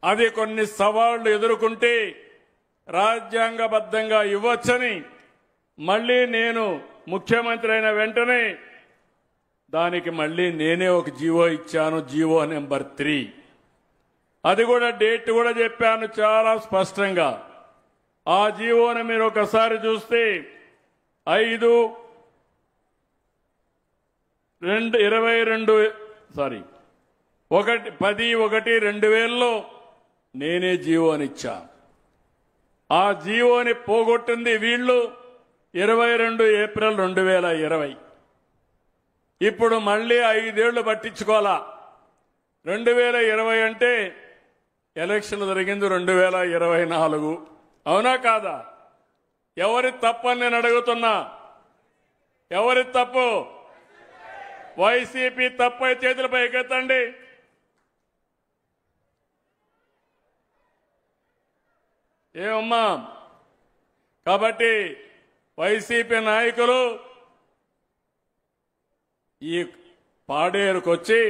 అది కొన్ని సవాళ్లు ఎదుర్కొంటే రాజ్యాంగబద్ధంగా ఇవ్వొచ్చని మళ్ళీ నేను ముఖ్యమంత్రి అయిన వెంటనే దానికి మళ్ళీ నేనే ఒక జీవో ఇచ్చాను, జీవో నెంబర్ 3. అది కూడా డేట్ కూడా చెప్పాను చాలా స్పష్టంగా. ఆ జీవోని మీరు ఒకసారి చూస్తే 10-1-2000లో నేనే జీవోనిచ్చా. ఆ జీవోని పోగొట్టింది వీళ్ళు 22 ఏప్రిల్ 2020. ఇప్పుడు మళ్ళీ 5 ఏళ్లు పట్టించుకోవాలా. 2020 అంటే ఎలక్షన్ జరిగింది 2024. అవునా కాదా? ఎవరి తప్పని నేను అడుగుతున్నా. ఎవరి తప్పు? వైసీపీ తప్పై చేతులపై ఎత్తండి. ఏమమ్మా? కాబట్టి వైసీపీ నాయకులు ఈ పాడేరుకొచ్చి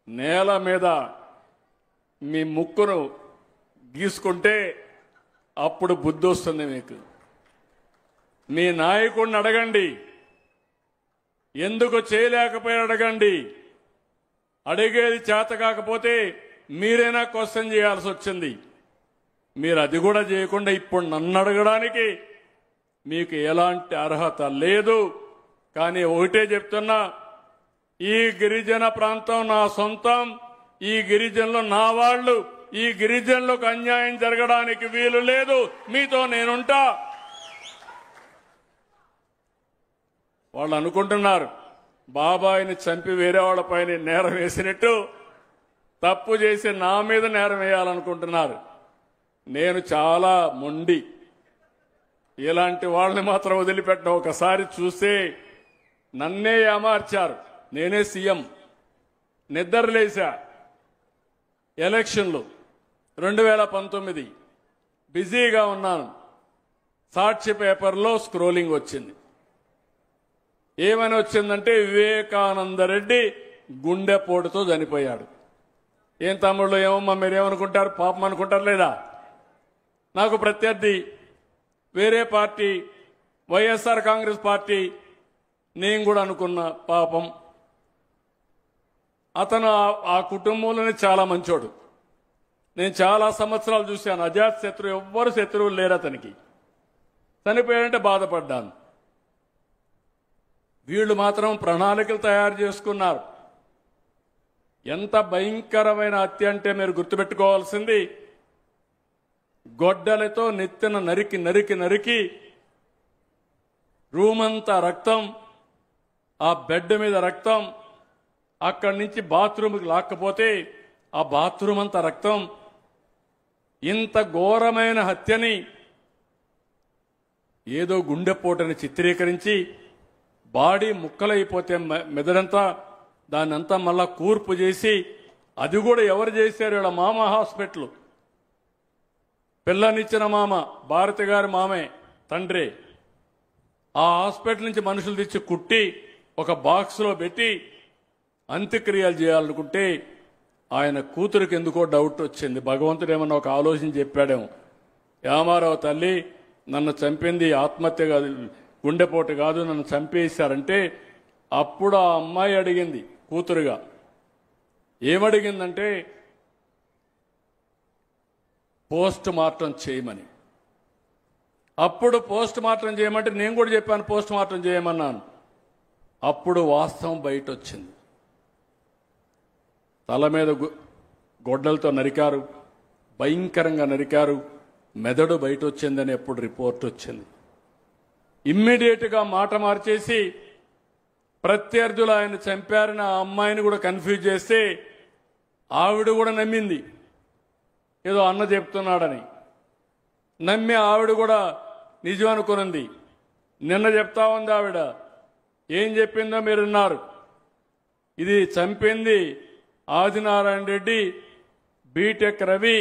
నేల మీద మీ ముక్కును గీసుకుంటే అప్పుడు బుద్ధి వస్తుంది మీకు. మీ నాయకుడిని అడగండి, ఎందుకు చేయలేకపోయారు అడగండి. అడిగేది చేత కాకపోతే మీరైనా క్వశ్చన్ చేయాల్సి వచ్చింది. మీరు అది కూడా చేయకుండా ఇప్పుడు నన్ను అడగడానికి మీకు ఎలాంటి అర్హత లేదు. కానీ ఒకటే చెప్తున్నా, ఈ గిరిజన ప్రాంతం నా సొంతం, ఈ గిరిజనులు నా వాళ్ళు, ఈ గిరిజనులకు అన్యాయం జరగడానికి వీలు లేదు. మీతో నేనుంటా. వాళ్ళు అనుకుంటున్నారు బాబాయిని చంపి వేరే వాళ్ళపైన నేరం వేసినట్టు తప్పు చేసి నా మీద నేరం వేయాలనుకుంటున్నారు. నేను చాలా మొండి, ఇలాంటి వాళ్ళని మాత్రం వదిలిపెట్టిన. ఒకసారి చూస్తే నన్నే ఏమార్చారు. నేనే సీఎం, నిద్రలేశా. ఎలక్షన్లు 2019 బిజీగా ఉన్నాను. సాక్షి పేపర్లో స్క్రోలింగ్ వచ్చింది. ఏమని వచ్చిందంటే వివేకానంద రెడ్డి గుండెపోటుతో చనిపోయాడు. ఏం తమ్ముళ్ళు, ఏమమ్మా మీరేమనుకుంటారు? పాపం అనుకుంటారు లేదా? నాకు ప్రత్యర్థి వేరే పార్టీ, వైఎస్ఆర్ కాంగ్రెస్ పార్టీ. నేను కూడా అనుకున్నా పాపం. అతను ఆ కుటుంబంలోనే చాలా మంచోడు. నేను చాలా సంవత్సరాలు చూశాను. అజాత్ శత్రువు, ఎవ్వరు శత్రువులు లేరు అతనికి. చనిపోయాడంటే బాధపడ్డాను. వీళ్ళు మాత్రం ప్రణాళికలు తయారు చేసుకున్నారు. ఎంత భయంకరమైన హత్య అంటే మీరు గుర్తుపెట్టుకోవాల్సింది, గొడ్డలతో నెత్తిన నరికి నరికి నరికి రూమంతా రక్తం, ఆ బెడ్ మీద రక్తం, అక్కడి నుంచి బాత్రూమ్కి లాక్కపోతే ఆ బాత్రూమ్ అంతా రక్తం. ఇంత ఘోరమైన హత్యని ఏదో గుండెపోటని చిత్రీకరించి బాడీ ముక్కలైపోతే మెదడంతా దాన్నంతా మళ్ళా కూర్పు చేసి, అది కూడా ఎవరు చేశారు? ఇలా మామ హాస్పిటల్, పిల్లనిచ్చిన మామ, భారతి గారి మామే తండ్రి. ఆ హాస్పిటల్ నుంచి మనుషులు తెచ్చి కుట్టి ఒక బాక్స్లో పెట్టి అంత్యక్రియలు చేయాలనుకుంటే ఆయన కూతురికి ఎందుకో డౌట్ వచ్చింది. భగవంతుడు ఏమన్నా ఒక ఆలోచన చెప్పాడేమో, యామారావు తల్లి నన్ను చంపింది ఆత్మహత్య కాదు, గుండెపోటు కాదు, నన్ను చంపేశారంటే అప్పుడు ఆ అమ్మాయి అడిగింది కూతురుగా, ఏమడిగిందంటే పోస్ట్ మార్టం చేయమని. అప్పుడు పోస్ట్ మార్టం చేయమంటే నేను కూడా చెప్పాను పోస్ట్ మార్టం చేయమన్నాను. అప్పుడు వాస్తవం బయట వచ్చింది. తల మీద గొడ్డలతో నరికారు, భయంకరంగా నరికారు, మెదడు బయట వచ్చిందని ఎప్పుడు రిపోర్ట్ వచ్చింది. ఇమ్మీడియట్గా మాట మార్చేసి ప్రత్యర్థులు ఆయన చంపారని ఆ అమ్మాయిని కూడా కన్ఫ్యూజ్ చేస్తే ఆవిడ కూడా నమ్మింది, ఏదో అన్న చెప్తున్నాడని నమ్మి ఆవిడ కూడా నిజం అనుకున్నది. నిన్న చెప్తా ఉంది ఆవిడ, ఏం చెప్పిందో మీరు విన్నారు. ఇది చంపింది ఆదినారాయణ రెడ్డి, బీటెక్ రవి,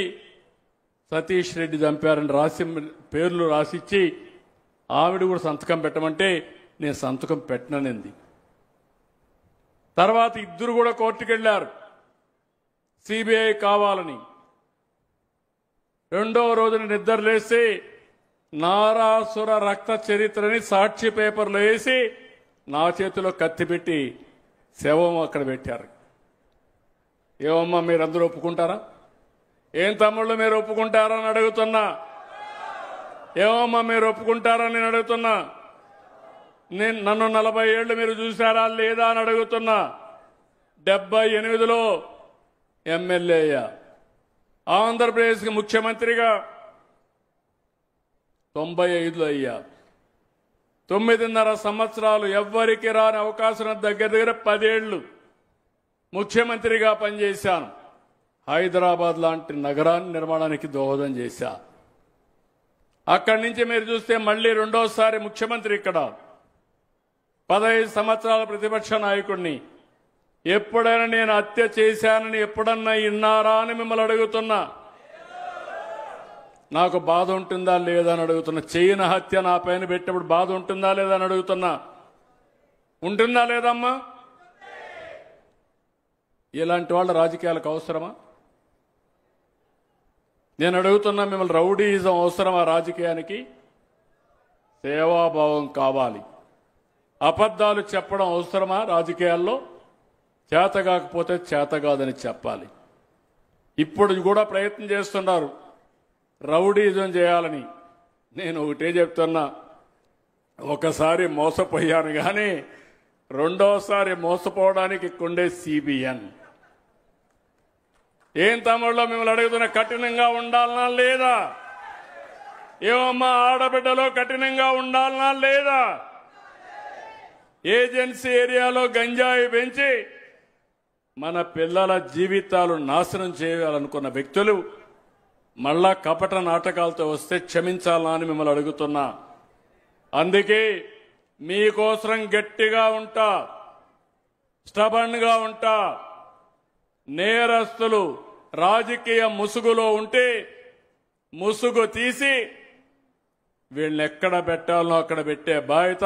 సతీష్ రెడ్డి చంపారని రాసి పేర్లు రాసిచ్చి ఆవిడ కూడా సంతకం పెట్టమంటే నేను సంతకం పెట్టననింది. తర్వాత ఇద్దరు కూడా కోర్టుకు వెళ్లారు సిబిఐ కావాలని. రెండవ రోజున నిద్ర లేసి నారాసుర రక్త చరిత్రని సాక్షి పేపర్లో వేసి నా చేతిలో కత్తి పెట్టి శవం అక్కడ పెట్టారు. ఏమమ్మా మీరందరూ ఒప్పుకుంటారా? ఏం తమ్ముళ్ళు మీరు ఒప్పుకుంటారా అని అడుగుతున్నా. ఏమమ్మా మీరు ఒప్పుకుంటారా నేను అడుగుతున్నా. నన్ను 40 ఏళ్లు మీరు చూశారా లేదా అని అడుగుతున్నా. 78లో ఎమ్మెల్యే అయ్యా, ఆంధ్రప్రదేశ్కి ముఖ్యమంత్రిగా 95లో అయ్యా. 9.5 సంవత్సరాలు ఎవ్వరికి రాని అవకాశం, దగ్గర 10 ఏళ్లు ముఖ్యమంత్రిగా పనిచేశాను. హైదరాబాద్ లాంటి నగరాన్ని నిర్మాణానికి దోహదం చేశా. అక్కడి నుంచి మీరు చూస్తే మళ్ళీ రెండోసారి ముఖ్యమంత్రి ఇక్కడ. 15 సంవత్సరాల ప్రతిపక్ష నాయకుడిని. ఎప్పుడైనా నేను హత్య చేశానని ఎప్పుడన్నా విన్నారా అని మిమ్మల్ని అడుగుతున్నా. నాకు బాధ ఉంటుందా లేదా అని అడుగుతున్నా. చేయన హత్య నా పైన పెట్టినప్పుడు బాధ ఉంటుందా లేదా అని అడుగుతున్నా. ఉంటుందా లేదమ్మా? ఇలాంటి వాళ్ళ రాజకీయాలకు అవసరమా? నేను అడుగుతున్నా మిమ్మల్ని, రౌడీయిజం అవసరమా రాజకీయానికి? సేవాభావం కావాలి. అబద్ధాలు చెప్పడం అవసరమా రాజకీయాల్లో? చేత కాకపోతే చేత కాదని చెప్పాలి. ఇప్పుడు కూడా ప్రయత్నం చేస్తున్నారు రౌడీయిజం చేయాలని. నేను ఒకటే చెప్తున్నా, ఒకసారి మోసపోయాను కానీ రెండోసారి మోసపోవడానికి కొండే సిబిఎన్. ఏం తమ్ముళ్ళో మిమ్మల్ని అడుగుతున్నా, కఠినంగా ఉండాలనా లేదా? ఏమమ్మా ఆడబిడ్డలో కఠినంగా ఉండాలనా లేదా? ఏజెన్సీ ఏరియాలో గంజాయి పెంచి మన పిల్లల జీవితాలు నాశనం చేయాలనుకున్న వ్యక్తులు మళ్ళా కపట నాటకాలతో వస్తే క్షమించాలా అని మిమ్మల్ని అడుగుతున్నా. అందుకే మీకోసం గట్టిగా ఉంటా, స్టబన్గా ఉంటా. నేరస్తులు రాజకీయ ముసుగులో ఉంటే ముసుగు తీసి వీళ్ళని ఎక్కడ పెట్టాలనో అక్కడ పెట్టే బాధ్యత,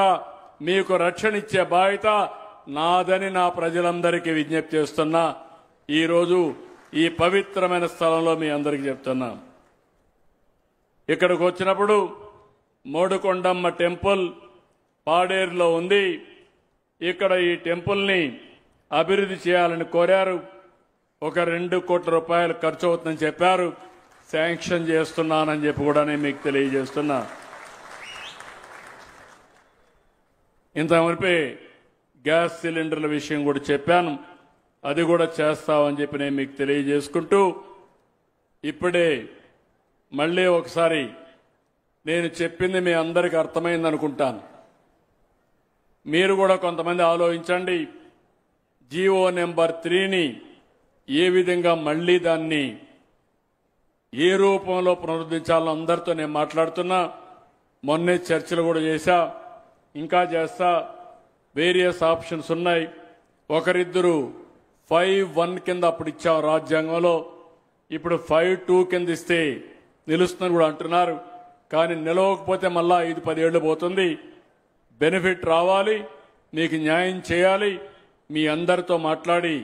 మీకు రక్షణ ఇచ్చే బాధ్యత నాదని నా ప్రజలందరికీ విజ్ఞప్తి చేస్తున్నా. ఈరోజు ఈ పవిత్రమైన స్థలంలో మీ అందరికీ చెప్తున్నా, ఇక్కడికి వచ్చినప్పుడు మోడుకొండమ్మ టెంపుల్ పాడేరులో ఉంది. ఇక్కడ ఈ టెంపుల్ని అభివృద్ధి చేయాలని కోరారు. ఒక 2 కోట్ల రూపాయలు ఖర్చు అవుతుందని చెప్పారు. శాంక్షన్ చేస్తున్నానని చెప్పి కూడా నేను మీకు తెలియజేస్తున్నా. ఇంత మునిపే గ్యాస్ సిలిండర్ల విషయం కూడా చెప్పాను, అది కూడా చేస్తామని చెప్పి నేను మీకు తెలియజేసుకుంటూ, ఇప్పుడే మళ్ళీ ఒకసారి నేను చెప్పింది మీ అందరికీ అర్థమైంది అనుకుంటాను. మీరు కూడా కొంతమంది ఆలోచించండి. జీవో నెంబర్ 3ని ఏ విధంగా మళ్ళీ దాన్ని ఏ రూపంలో పునరుద్ధరించాలో అందరితో నేను మాట్లాడుతున్నా. మొన్నే చర్చలు కూడా చేశా, ఇంకా చేస్తా. వేరియస్ ఆప్షన్స్ ఉన్నాయి. ఒకరిద్దరు 5-1 కింద అప్పుడు ఇచ్చాం రాజ్యాంగంలో, ఇప్పుడు 5-2 కింద ఇస్తే నిలుస్తుందని కూడా అంటున్నారు. కానీ నిలవకపోతే మళ్ళా 5-10 ఏళ్లు పోతుంది. బెనిఫిట్ రావాలి, మీకు న్యాయం చేయాలి. మీ అందరితో మాట్లాడి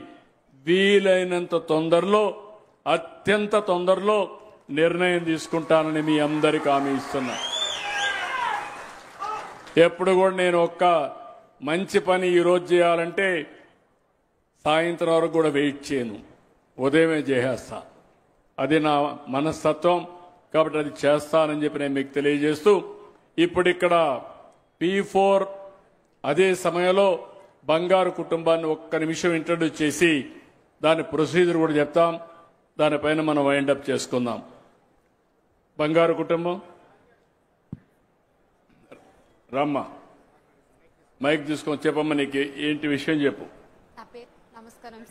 వీలైనంత తొందరలో, అత్యంత తొందరలో నిర్ణయం తీసుకుంటానని మీ అందరికీ హామీ ఇస్తున్నా. ఎప్పుడు కూడా నేను ఒక్క మంచి పని ఈరోజు చేయాలంటే సాయంత్రం వరకు కూడా వెయిట్ చేయను, ఉదయమే చేసేస్తా. అది నా మనస్తత్వం. కాబట్టి అది చేస్తానని చెప్పి నేను మీకు తెలియజేస్తూ, ఇప్పుడు ఇక్కడ P4 అదే సమయంలో బంగారు కుటుంబాన్ని ఒక్క నిమిషం ఇంట్రడ్యూస్ చేసి దాని ప్రొసీజర్ కూడా చెప్తాం. దానిపైన మనం వైండప్ చేసుకుందాం. బంగారు కుటుంబం రమ్మ, మైక్ తీసుకొని చెప్పమ్మా, నీకు ఏంటి విషయం చెప్పు.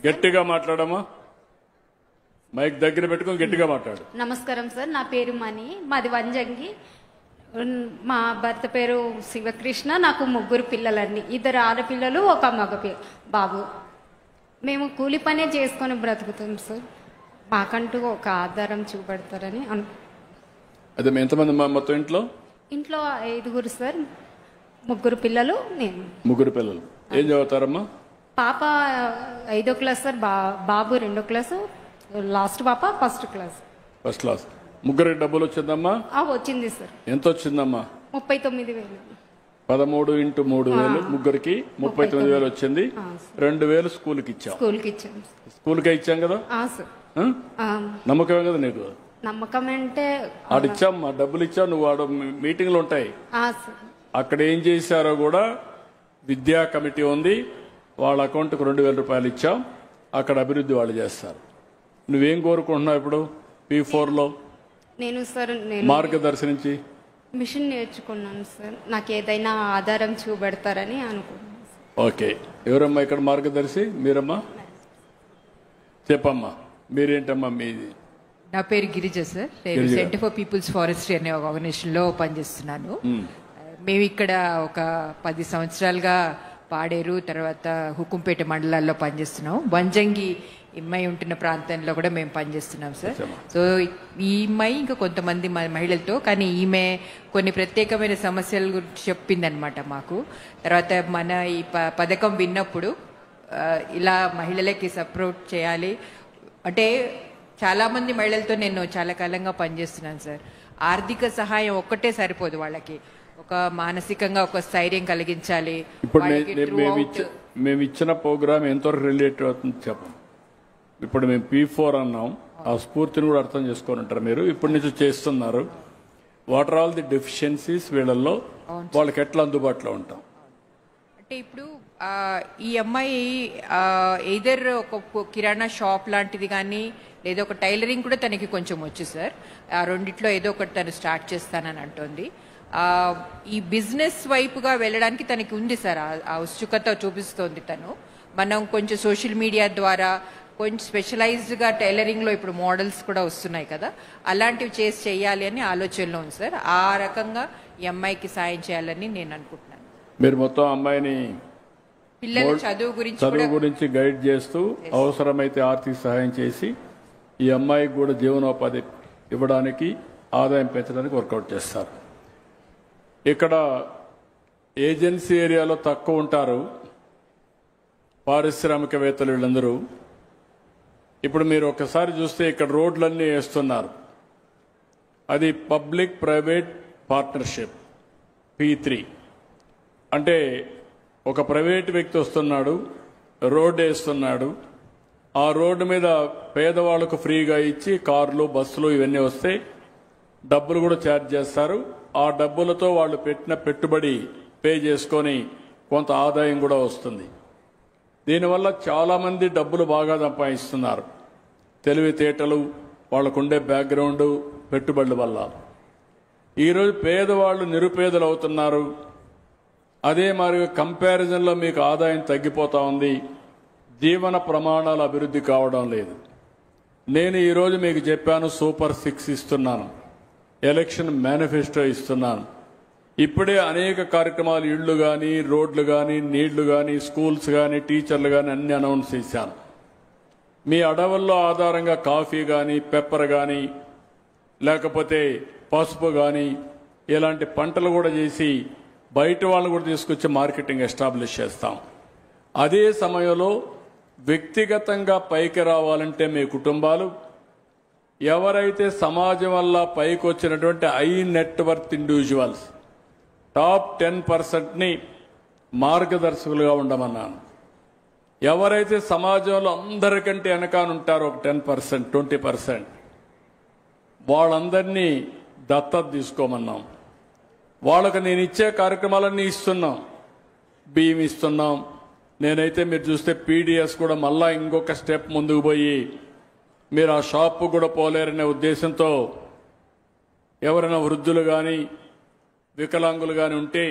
గట్టిగా మాట్లాడమ్మా, మైక్ దగ్గర పెట్టుకొని గట్టిగా మాట్లాడు. నమస్కారం సార్, నా పేరు మణి, మాది వంజంగి. మా భర్త పేరు శివకృష్ణ. నాకు 3 పిల్లలండి, 2 ఆడపిల్లలు, 1 మగ బాబు. మేము కూలి పనే చేసుకొని బ్రతుకుతాం సార్. మాకంటూ ఒక ఆధారం చూపెడతారని అదే. ఎంతమంది మొత్తం ఇంట్లో? ఇంట్లో 5 సార్, 3 పిల్లలు, నేను. 3 పిల్లలు ఏం చదువుతారమ్మా? పాప 5వ క్లాస్ సార్, బాబు 2వ క్లాసు, లాస్ట్ పాప 1st క్లాస్. First class. 3 డబ్బులు వచ్చిందమ్మా? వచ్చింది సార్. ఎంత వచ్చిందమ్మా? 39,000. 13 × 3,000, 3కి 39,000 వచ్చింది. 2,000 స్కూల్కి ఇచ్చాం. స్కూల్కే ఇచ్చాం కదా సార్. నమ్మకమే కదా నీకు? నమ్మకం అంటే ఆడిచ్చాం, మా డబ్బులు ఇచ్చావు. నువ్వు ఆడ మీటింగ్లు ఉంటాయి, అక్కడ ఏం చేశారో కూడా విద్యా కమిటీ ఉంది, వాళ్ళ అకౌంట్కి 2,000 రూపాయలు ఇచ్చాం. అక్కడ అభివృద్ధి వాళ్ళు చేస్తారు. నువ్వేం కోరుకుంటున్నావు ఇప్పుడు P4లో? నేను సార్ మార్గదర్శి నుంచి మిషన్ నేర్చుకున్నాను సార్. నాకు ఏదైనా ఆధారం చూపెడతారని అనుకున్నాను. ఓకే. ఎవరమ్మా ఇక్కడ మార్గదర్శి? మీరమ్మా చెప్పమ్మా, మీరేంటమ్మా మీది? నా పేరు గిరిజ సార్. నేను సెంటర్ ఫర్ పీపుల్స్ ఫారెస్ట్రీ అనే ఒక ఆర్గనైజేషన్లో పనిచేస్తున్నాను. మేము ఇక్కడ ఒక 10 సంవత్సరాలుగా పాడేరు, తర్వాత హుకుంపేట మండలాల్లో పనిచేస్తున్నాం. వంజంగి ఇమ్మాయి ఉంటున్న ప్రాంతంలో కూడా మేము పనిచేస్తున్నాం సార్. సో ఈ అమ్మాయి ఇంకా కొంతమంది మహిళలతో, కానీ ఈమె కొన్ని ప్రత్యేకమైన సమస్యల గురించి చెప్పిందనమాట మాకు. తర్వాత మన ఈ పథకం విన్నప్పుడు ఇలా మహిళలకి సపోర్ట్ చేయాలి అంటే, చాలామంది మహిళలతో నేను చాలా కాలంగా పనిచేస్తున్నాను సార్. ఆర్థిక సహాయం ఒక్కటే సరిపోదు, వాళ్ళకి ఒక మానసికంగా ఒక స్థైర్యం కలిగించాలి. ఇప్పుడు మేము ఇచ్చిన ప్రోగ్రామ్ ఎంతవరకు రిలేటెడ్ అవుతుంది చెప్పండి. ఇప్పుడు మేము P4 అన్నాం, ఆ స్ఫూర్తిని కూడా అర్థం చేసుకొని ఉంటారు మీరు. ఇప్పటి నుంచి చేస్తున్నారు. What are all the deficiencies వీళ్ళల్లో, వాళ్ళకి ఎట్లా అందుబాటులో ఉంటాం అంటే, ఇప్పుడు ఈ అమ్మాయి ఎయిదర్ ఒక కిరాణా షాప్ లాంటిది కానీ, లేదా ఒక టైలరింగ్ కూడా తనకి కొంచెం వచ్చు సార్. ఆ రెండిట్లో ఏదో ఒకటి తను స్టార్ట్ చేస్తానని అంటోంది. ఈ బిజినెస్ వైపుగా వెళ్ళడానికి తనకి ఉంది సార్, ఆ ఉత్సుకత చూపిస్తోంది తను. మనం కొంచెం సోషల్ మీడియా ద్వారా కొంచెం స్పెషలైజ్డ్గా టైలరింగ్లో ఇప్పుడు మోడల్స్ కూడా వస్తున్నాయి కదా, అలాంటివి చేసి చేయాలి అని ఆలోచనలో ఉంది సార్. ఆ రకంగా ఈ అమ్మాయికి సాయం చేయాలని నేను అనుకుంటున్నాను. మీరు మొత్తం అమ్మాయిని పిల్లల చదువు గురించి గైడ్ చేస్తూ, అవసరమైతే ఆర్థిక సహాయం చేసి ఈ అమ్మాయికి కూడా జీవనోపాధి ఇవ్వడానికి, ఆదాయం పెంచడానికి వర్కౌట్ చేస్తారు. ఇక్కడ ఏజెన్సీ ఏరియాలో తక్కువ ఉంటారు పారిశ్రామికవేత్తలు వీళ్ళందరూ. ఇప్పుడు మీరు ఒకసారి చూస్తే ఇక్కడ రోడ్లన్నీ వేస్తున్నారు. అది పబ్లిక్ ప్రైవేట్ పార్ట్నర్షిప్ P3. అంటే ఒక ప్రైవేట్ వ్యక్తి వస్తున్నాడు, రోడ్డు వేస్తున్నాడు. ఆ రోడ్డు మీద పేదవాళ్లకు ఫ్రీగా ఇచ్చి కార్లు, బస్సులు ఇవన్నీ వస్తే డబ్బులు కూడా ఛార్జ్ చేస్తారు. ఆ డబ్బులతో వాళ్ళు పెట్టిన పెట్టుబడి పే చేసుకొని కొంత ఆదాయం కూడా వస్తుంది. దీనివల్ల చాలామంది డబ్బులు బాగా సంపాదిస్తున్నారు. తెలివితేటలు, వాళ్ళకుండే బ్యాక్గ్రౌండ్, పెట్టుబడుల వల్ల. ఈరోజు పేదవాళ్ళు నిరుపేదలు అవుతున్నారు. అదే మరి కంపారిజన్లో మీకు ఆదాయం తగ్గిపోతా ఉంది, జీవన ప్రమాణాలు అభివృద్ధి కావడం లేదు. నేను ఈరోజు మీకు చెప్పాను, సూపర్ 6 ఇస్తున్నాను, ఎలక్షన్ మేనిఫెస్టో ఇస్తున్నాను. ఇప్పుడే అనేక కార్యక్రమాలు, ఇళ్లు కానీ, రోడ్లు కానీ, నీళ్లు కానీ, స్కూల్స్ కానీ, టీచర్లు కానీ అన్ని అనౌన్స్ చేశాను. మీ అడవుల్లో ఆధారంగా కాఫీ కానీ, పెప్పర్ కానీ, లేకపోతే పసుపు కానీ ఇలాంటి పంటలు కూడా చేసి బయట వాళ్ళు కూడా తీసుకొచ్చి మార్కెటింగ్ ఎస్టాబ్లిష్ చేస్తాం. అదే సమయంలో వ్యక్తిగతంగా పైకి రావాలంటే మీ కుటుంబాలు ఎవరైతే సమాజం వల్ల పైకి వచ్చినటువంటి హై నెట్వర్త్ ఇండివిజువల్స్ టాప్ 10%ని మార్గదర్శకులుగా ఉండమన్నాను. ఎవరైతే సమాజంలో అందరికంటే వెనకానుంటారో ఒక 10%, 20% వాళ్ళందరినీ దత్తత తీసుకోమన్నాం. వాళ్ళకు నేను ఇచ్చే కార్యక్రమాలన్నీ ఇస్తున్నాం. బియ్యం ఇస్తున్నాం. నేనైతే మీరు చూస్తే పీడిఎస్ కూడా మళ్ళా ఇంకొక స్టెప్ ముందుకు పోయి మీరు ఆ షాపు కూడా పోలేరనే ఉద్దేశంతో ఎవరైనా వృద్ధులు కానీ వికలాంగులు కానీ ఉంటే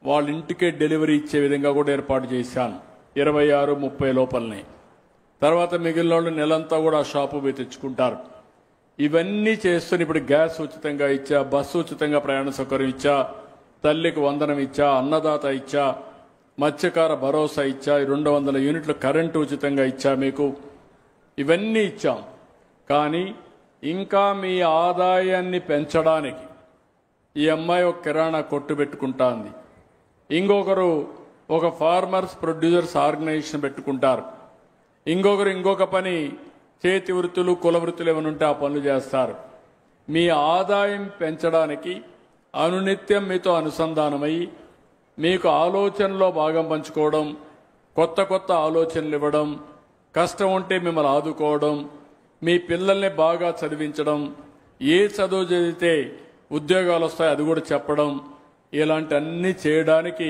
వాళ్ళ ఇంటికే డెలివరీ ఇచ్చే విధంగా కూడా ఏర్పాటు చేశాను 26, 30 లోపలనే. తర్వాత మిగిలిన వాళ్ళు నెలంతా కూడా ఆ షాపు పోయి తెచ్చుకుంటారు. ఇవన్నీ చేస్తున్న ఇప్పుడు గ్యాస్ ఉచితంగా ఇచ్చా, బస్సు ఉచితంగా ప్రయాణ సౌకర్యం ఇచ్చా, తల్లికి వందనం ఇచ్చా, అన్నదాత ఇచ్చా, మత్స్యకార భరోసా ఇచ్చా, 200 యూనిట్లు కరెంటు ఉచితంగా ఇచ్చా మీకు. ఇవన్నీ ఇచ్చాం. కానీ ఇంకా మీ ఆదాయాన్ని పెంచడానికి ఈ అమ్మాయి ఒక కిరాణా కొట్టు పెట్టుకుంటాంది, ఇంకొకరు ఒక ఫార్మర్స్ ప్రొడ్యూసర్స్ ఆర్గనైజేషన్ పెట్టుకుంటారు, ఇంకొకరు ఇంకొక పని చేతి వృత్తులు కుల వృత్తులు ఏమైనా ఉంటే ఆ పనులు చేస్తారు. మీ ఆదాయం పెంచడానికి అనునిత్యం మీతో అనుసంధానమై మీకు ఆలోచనలో భాగం పంచుకోవడం, కొత్త కొత్త ఆలోచనలు ఇవ్వడం, కష్టం ఉంటే మిమ్మల్ని ఆదుకోవడం, మీ పిల్లల్ని బాగా చదివించడం, ఏ చదువు చదివితే ఉద్యోగాలు వస్తాయి అది కూడా చెప్పడం, ఇలాంటి అన్ని చేయడానికి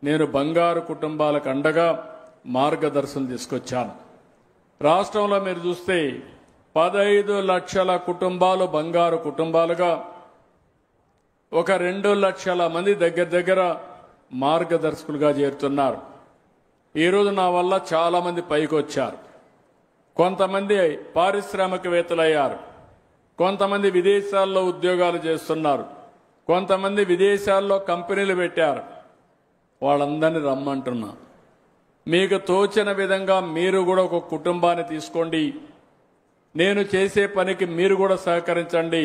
నేను బంగారు కుటుంబాలకు అండగా మార్గదర్శనం తీసుకొచ్చాను. రాష్ట్రంలో మీరు చూస్తే 15 లక్షల కుటుంబాలు బంగారు కుటుంబాలుగా, ఒక 2 లక్షల మంది దగ్గర మార్గదర్శకులుగా చేరుతున్నారు. ఈరోజు నా వల్ల చాలా మంది పైకి వచ్చారు. కొంతమంది పారిశ్రామికవేత్తలయ్యారు, కొంతమంది విదేశాల్లో ఉద్యోగాలు చేస్తున్నారు, కొంతమంది విదేశాల్లో కంపెనీలు పెట్టారు. వాళ్ళందరినీ రమ్మంటున్నా. మీకు తోచిన విధంగా మీరు కూడా ఒక కుటుంబాన్ని తీసుకోండి. నేను చేసే పనికి మీరు కూడా సహకరించండి.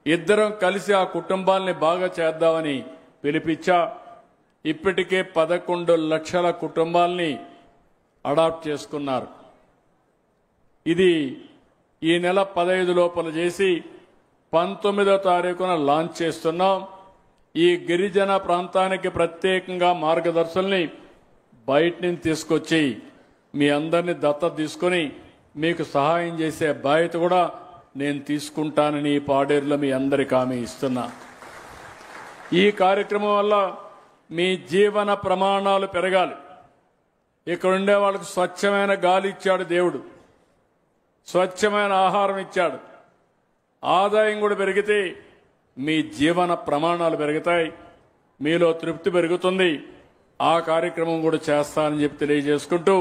ఇద్దరం కలిసి ఆ కుటుంబాల్ని బాగా చేద్దామని పిలిపించా. ఇప్పటికే 11 లక్షల కుటుంబాల్ని అడాప్ట్ చేసుకున్నారు. ఇది ఈ నెల 15 లోపల చేసి 19వ తారీఖున లాంచ్ చేస్తున్నాం. ఈ గిరిజన ప్రాంతానికి ప్రత్యేకంగా మార్గదర్శకుల్ని బయట నుంచి తీసుకొచ్చి మీ అందరినీ దత్తత తీసుకొని మీకు సహాయం చేసే బాధ్యత కూడా నేను తీసుకుంటానని ఈ పాడేరులో మీ అందరికీ హామీ ఇస్తున్నా. ఈ కార్యక్రమం వల్ల మీ జీవన ప్రమాణాలు పెరగాలి. ఇక్కడ ఉండే వాళ్ళకు స్వచ్ఛమైన గాలి ఇచ్చాడు దేవుడు, స్వచ్ఛమైన ఆహారం ఇచ్చాడు. ఆదాయం కూడా పెరిగితే మీ జీవన ప్రమాణాలు పెరుగుతాయి, మీలో తృప్తి పెరుగుతుంది. ఆ కార్యక్రమం కూడా చేస్తానని చెప్పి తెలియజేసుకుంటూ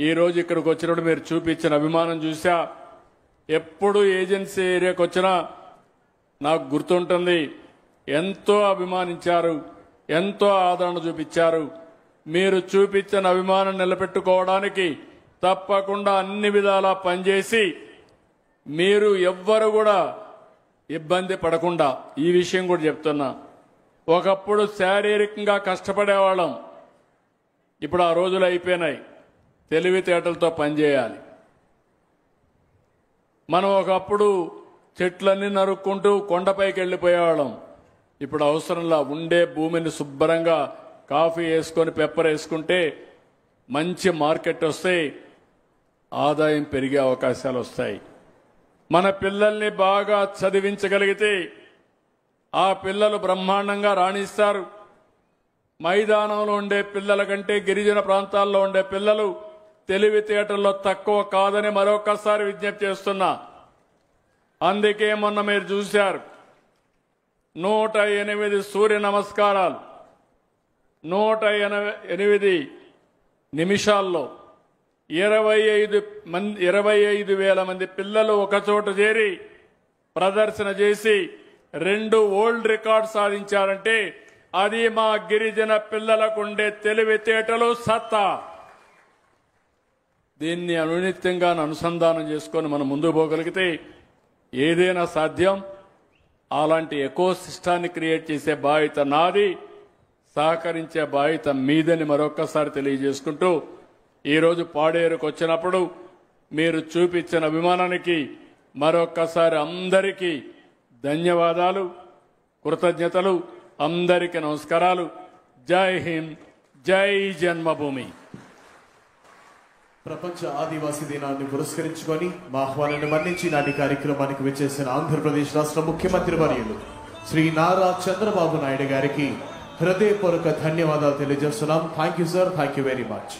ఈరోజు ఇక్కడికి వచ్చినప్పుడు మీరు చూపించిన అభిమానం చూసా. ఎప్పుడు ఏజెన్సీ ఏరియాకి వచ్చినా నాకు గుర్తుంటుంది. ఎంతో అభిమానించారు, ఎంతో ఆదరణ చూపించారు. మీరు చూపించిన అభిమానం నిలబెట్టుకోవడానికి తప్పకుండా అన్ని విధాలా పనిచేసి మీరు ఎవ్వరు కూడా ఇబ్బంది పడకుండా, ఈ విషయం కూడా చెప్తున్నా. ఒకప్పుడు శారీరకంగా కష్టపడేవాళ్ళం, ఇప్పుడు ఆ రోజులు అయిపోయినాయి. తెలివితేటలతో పనిచేయాలి. మనం ఒకప్పుడు చెట్లన్నీ నరుక్కుంటూ కొండపైకి వెళ్ళిపోయేవాళ్ళం. ఇప్పుడు అవసరంలా ఉండే భూమిని శుభ్రంగా కాఫీ వేసుకొని పెప్పర్ వేసుకుంటే మంచి మార్కెట్ వస్తే ఆదాయం పెరిగే అవకాశాలు వస్తాయి. మన పిల్లల్ని బాగా చదివించగలిగితే ఆ పిల్లలు బ్రహ్మాండంగా రాణిస్తారు. మైదానంలో ఉండే పిల్లల కంటే గిరిజన ప్రాంతాల్లో ఉండే పిల్లలు తెలివితేటల్లో తక్కువ కాదని మరొకసారి విజ్ఞప్తి చేస్తున్నా. అందుకే మొన్న మీరు చూశారు 108 సూర్య నమస్కారాలు 108 నిమిషాల్లో 25,000 మంది పిల్లలు ఒకచోట చేరి ప్రదర్శన చేసి 2 వరల్డ్ రికార్డ్ సాధించారంటే అది మా గిరిజన పిల్లలకు ఉండే తెలివితేటలు సత్తా. దీన్ని అనునిత్యంగా అనుసంధానం చేసుకొని మనం ముందుకు పోగలిగితే ఏదైనా సాధ్యం. అలాంటి ఎకో సిస్టాన్ని క్రియేట్ చేసే బాధ్యత నాది, సహకరించే బాధ్యత మీదని మరొక్కసారి తెలియజేసుకుంటూ ఈరోజు పాడేరుకు వచ్చినప్పుడు మీరు చూపించిన అభిమానానికి మరొక్కసారి అందరికీ ధన్యవాదాలు, కృతజ్ఞతలు. అందరికీ నమస్కారాలు. జై హింద్, జై జన్మభూమి. ప్రపంచ ఆదివాసీ దినాన్ని పురస్కరించుకొని మా ఆహ్వానాన్ని మన్నించి నాటి కార్యక్రమానికి విచ్చేసిన ఆంధ్రప్రదేశ్ రాష్ట్ర ముఖ్యమంత్రి వర్యులు శ్రీ నారా చంద్రబాబు నాయుడు గారికి హృదయపూర్వక ధన్యవాదాలు తెలియజేస్తున్నాం. Thank you sir, thank you very much.